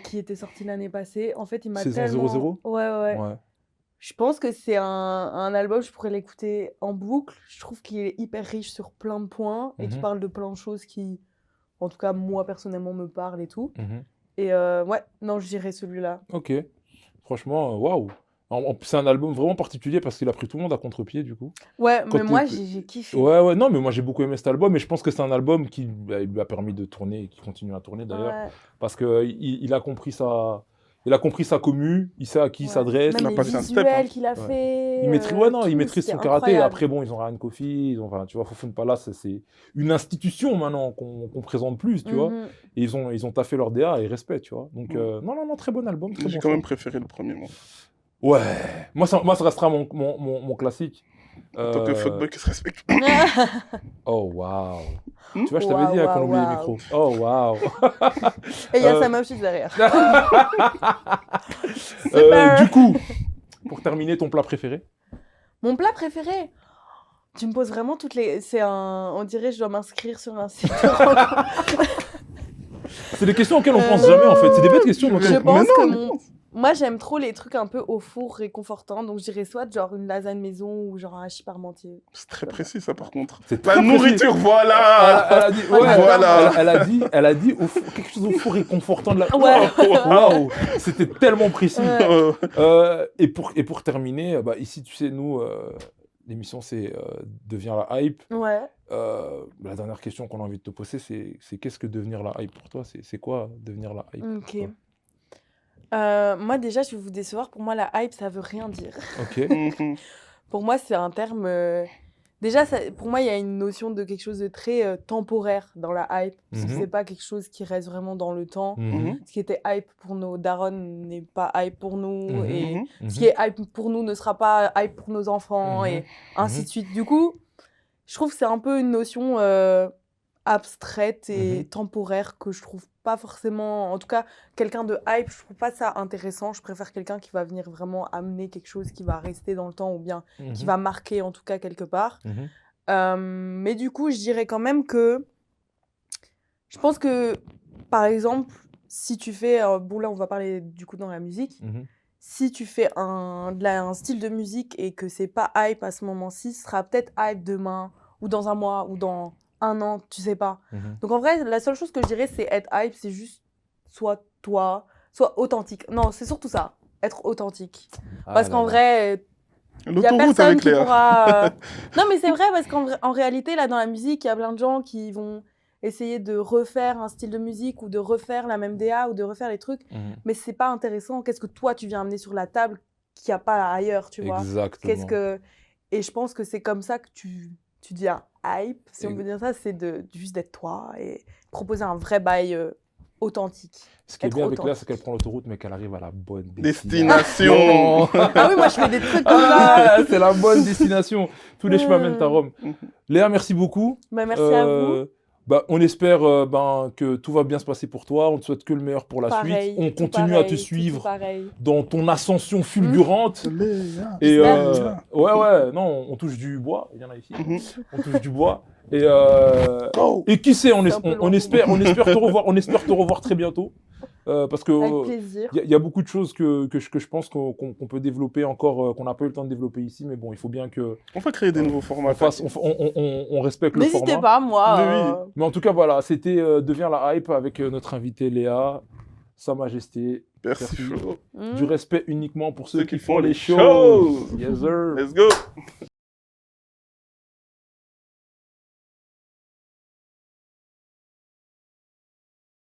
Speaker 2: qui était sorti l'année passée. En fait, il m'a
Speaker 1: Saison
Speaker 2: tellement...
Speaker 1: 00?
Speaker 2: Ouais.
Speaker 1: Ouais.
Speaker 2: Je pense que c'est un album, je pourrais l'écouter en boucle. Je trouve qu'il est hyper riche sur plein de points et qui
Speaker 1: Mhm.
Speaker 2: parle de plein de choses qui, en tout cas, moi, personnellement, me parlent et tout.
Speaker 1: Mhm.
Speaker 2: Et ouais, non, je dirais celui-là.
Speaker 1: Ok. Franchement, waouh. C'est un album vraiment particulier parce qu'il a pris tout le monde à contre-pied, du coup.
Speaker 2: Ouais,
Speaker 1: Quand
Speaker 2: mais moi,
Speaker 1: t'es-
Speaker 2: j'ai kiffé.
Speaker 1: Ouais, non, mais moi j'ai beaucoup aimé cet album et je pense que c'est un album qui lui a permis de tourner et qui continue à tourner d'ailleurs.
Speaker 2: Ouais,
Speaker 1: Parce qu'il a compris sa commu, il sait à qui il
Speaker 2: ouais.
Speaker 1: s'adresse.
Speaker 2: Même
Speaker 3: Il a
Speaker 2: les
Speaker 3: passé un step,
Speaker 2: visuels
Speaker 3: hein.
Speaker 2: qu'il a
Speaker 1: Ouais.
Speaker 2: fait.
Speaker 1: Il maîtrise,
Speaker 2: tout,
Speaker 1: il maîtrise
Speaker 2: c'était
Speaker 1: son karaté.
Speaker 2: incroyable.
Speaker 1: Après, bon, ils ont Ryan Coffey, tu vois, Fofana Palace, c'est une institution maintenant qu'on présente plus, tu vois.
Speaker 2: Mhm.
Speaker 1: Et ils ont taffé leur DA et respect, tu vois. Donc, non, très bon album, très
Speaker 3: J'ai
Speaker 1: bon
Speaker 3: quand
Speaker 1: choix.
Speaker 3: même préféré le premier, moi.
Speaker 1: Ouais, moi ça restera mon classique.
Speaker 3: En tant que fuckboy qui se respecte.
Speaker 1: Oh, waouh.
Speaker 3: Hmm?
Speaker 1: Tu vois, je t'avais dit hein, qu'on
Speaker 2: Waouh,
Speaker 1: oublie les
Speaker 2: waouh.
Speaker 1: micros. Oh, waouh.
Speaker 2: Et il y a
Speaker 1: Euh,
Speaker 2: sa meuf juste derrière.
Speaker 1: Du coup, pour terminer, ton plat préféré?
Speaker 2: Mon plat préféré. Tu me poses vraiment toutes les. On dirait que je dois m'inscrire sur un site. de rencontre.
Speaker 1: C'est des questions auxquelles on pense jamais, en fait. C'est des bêtes questions. donc-
Speaker 2: Je
Speaker 3: Mais
Speaker 2: pense
Speaker 3: non,
Speaker 2: que
Speaker 3: mais non.
Speaker 2: moi, j'aime trop les trucs un peu au four réconfortants. Donc, je dirais soit genre une lasagne maison ou genre un hachis parmentier.
Speaker 3: C'est très précis, ça, par contre.
Speaker 1: C'est
Speaker 3: La
Speaker 1: très
Speaker 3: nourriture,
Speaker 1: précis.
Speaker 3: voilà.
Speaker 1: Elle a dit, ouais,
Speaker 3: Voilà.
Speaker 1: elle a dit quelque chose au four réconfortant de la.
Speaker 2: Ouais.
Speaker 1: Waouh, c'était tellement précis.
Speaker 2: Ouais.
Speaker 1: Et pour terminer, ici, tu sais, nous, l'émission, c'est Deviens la hype.
Speaker 2: Ouais.
Speaker 1: La dernière question qu'on a envie de te poser, c'est qu'est-ce que devenir la hype pour toi? C'est quoi devenir la hype pour
Speaker 2: Ok.
Speaker 1: toi?
Speaker 2: Moi, déjà, je vais vous décevoir. Pour moi, la hype, ça veut rien dire.
Speaker 1: Ok.
Speaker 3: Mhm.
Speaker 2: Pour moi, c'est un terme. Déjà, pour moi, il y a une notion de quelque chose de très temporaire dans la hype. Parce que
Speaker 1: Mhm.
Speaker 2: c'est pas quelque chose qui reste vraiment dans le temps.
Speaker 1: Mhm.
Speaker 2: Ce qui était hype pour nos darons n'est pas hype pour nous.
Speaker 1: Mhm.
Speaker 2: Et
Speaker 3: Mhm.
Speaker 2: ce qui est hype pour nous ne sera pas hype pour nos enfants.
Speaker 1: Mhm.
Speaker 2: Et ainsi
Speaker 1: Mhm.
Speaker 2: de suite. Du coup, je trouve que c'est un peu une notion abstraite et
Speaker 1: Mhm.
Speaker 2: temporaire que je trouve pas forcément. En tout cas, quelqu'un de hype, je trouve pas ça intéressant. Je préfère quelqu'un qui va venir vraiment amener quelque chose qui va rester dans le temps ou bien qui
Speaker 1: Mhm.
Speaker 2: va marquer en tout cas quelque part.
Speaker 1: Mhm.
Speaker 2: Mais du coup, je dirais quand même que je pense que, par exemple, si tu fais, bon là on va parler du coup dans la musique,
Speaker 1: Mhm.
Speaker 2: si tu fais un style de musique et que c'est pas hype à ce moment-ci, ce sera peut-être hype demain ou dans un mois ou dans un an, tu sais pas.
Speaker 1: Mhm.
Speaker 2: Donc en vrai, la seule chose que je dirais, c'est être hype, c'est juste soit toi, soit authentique. Non, c'est surtout ça, être authentique.
Speaker 1: Ah
Speaker 2: Parce
Speaker 1: là
Speaker 2: qu'en
Speaker 1: là.
Speaker 2: vrai, Il y a
Speaker 3: L'autoroute
Speaker 2: personne
Speaker 3: avec
Speaker 2: qui
Speaker 3: Léa.
Speaker 2: pourra. Non, mais c'est vrai parce qu'en réalité, là, dans la musique, il y a plein de gens qui vont essayer de refaire un style de musique ou de refaire la même DA ou de refaire les trucs, mais c'est pas intéressant. Qu'est-ce que toi tu viens amener sur la table qu'il n'y a pas ailleurs, tu vois? Qu'est-ce
Speaker 1: Exactement.
Speaker 2: que Et je pense que c'est comme ça que tu deviens hype, si on
Speaker 1: Ex-
Speaker 2: peut dire ça, c'est juste d'être toi et proposer un vrai bail authentique.
Speaker 1: Ce qui est
Speaker 2: Être
Speaker 1: bien avec Léa,
Speaker 2: authentique.
Speaker 1: c'est qu'elle prend l'autoroute, mais qu'elle arrive à la bonne
Speaker 3: Destination.
Speaker 2: Ah oui, moi je fais des trucs comme ça.
Speaker 1: Ah, c'est la bonne destination. Tous les chemins mènent à Rome.
Speaker 3: Mhm.
Speaker 1: Léa, merci beaucoup.
Speaker 2: Bah, merci à vous.
Speaker 1: Bah, on espère que tout va bien se passer pour toi. On te souhaite que le meilleur pour la
Speaker 2: Pareil,
Speaker 1: suite. On
Speaker 2: tout
Speaker 1: continue
Speaker 2: pareil,
Speaker 1: à te
Speaker 2: tout
Speaker 1: suivre
Speaker 2: pareil.
Speaker 1: dans ton ascension fulgurante.
Speaker 3: Léa.
Speaker 1: Et
Speaker 2: J'espère.
Speaker 1: ouais, non, on touche du bois. Il y en a ici.
Speaker 3: Mhm.
Speaker 1: On touche du bois.
Speaker 3: Go.
Speaker 1: Et qui sait,
Speaker 2: C'est un peu
Speaker 1: on
Speaker 2: loin.
Speaker 1: espère te revoir très bientôt. Parce que
Speaker 2: Avec plaisir.
Speaker 1: il y a beaucoup de choses que je pense qu'on peut développer encore, qu'on n'a pas eu le temps de développer ici. Mais bon, il faut bien que
Speaker 3: On va créer des nouveaux formats.
Speaker 1: on respecte le format.
Speaker 2: N'hésitez pas, moi.
Speaker 3: Mais oui.
Speaker 1: Mais en tout cas, voilà, c'était Devient la hype avec notre invité Léa, Sa Majesté.
Speaker 3: Merci,
Speaker 1: Merci.
Speaker 3: Flo.
Speaker 1: Du respect uniquement pour ceux
Speaker 3: Ceux
Speaker 1: qui
Speaker 3: qui
Speaker 1: font
Speaker 3: font
Speaker 1: les
Speaker 3: les
Speaker 1: choses.
Speaker 3: choses.
Speaker 1: Yes, sir.
Speaker 3: Let's go.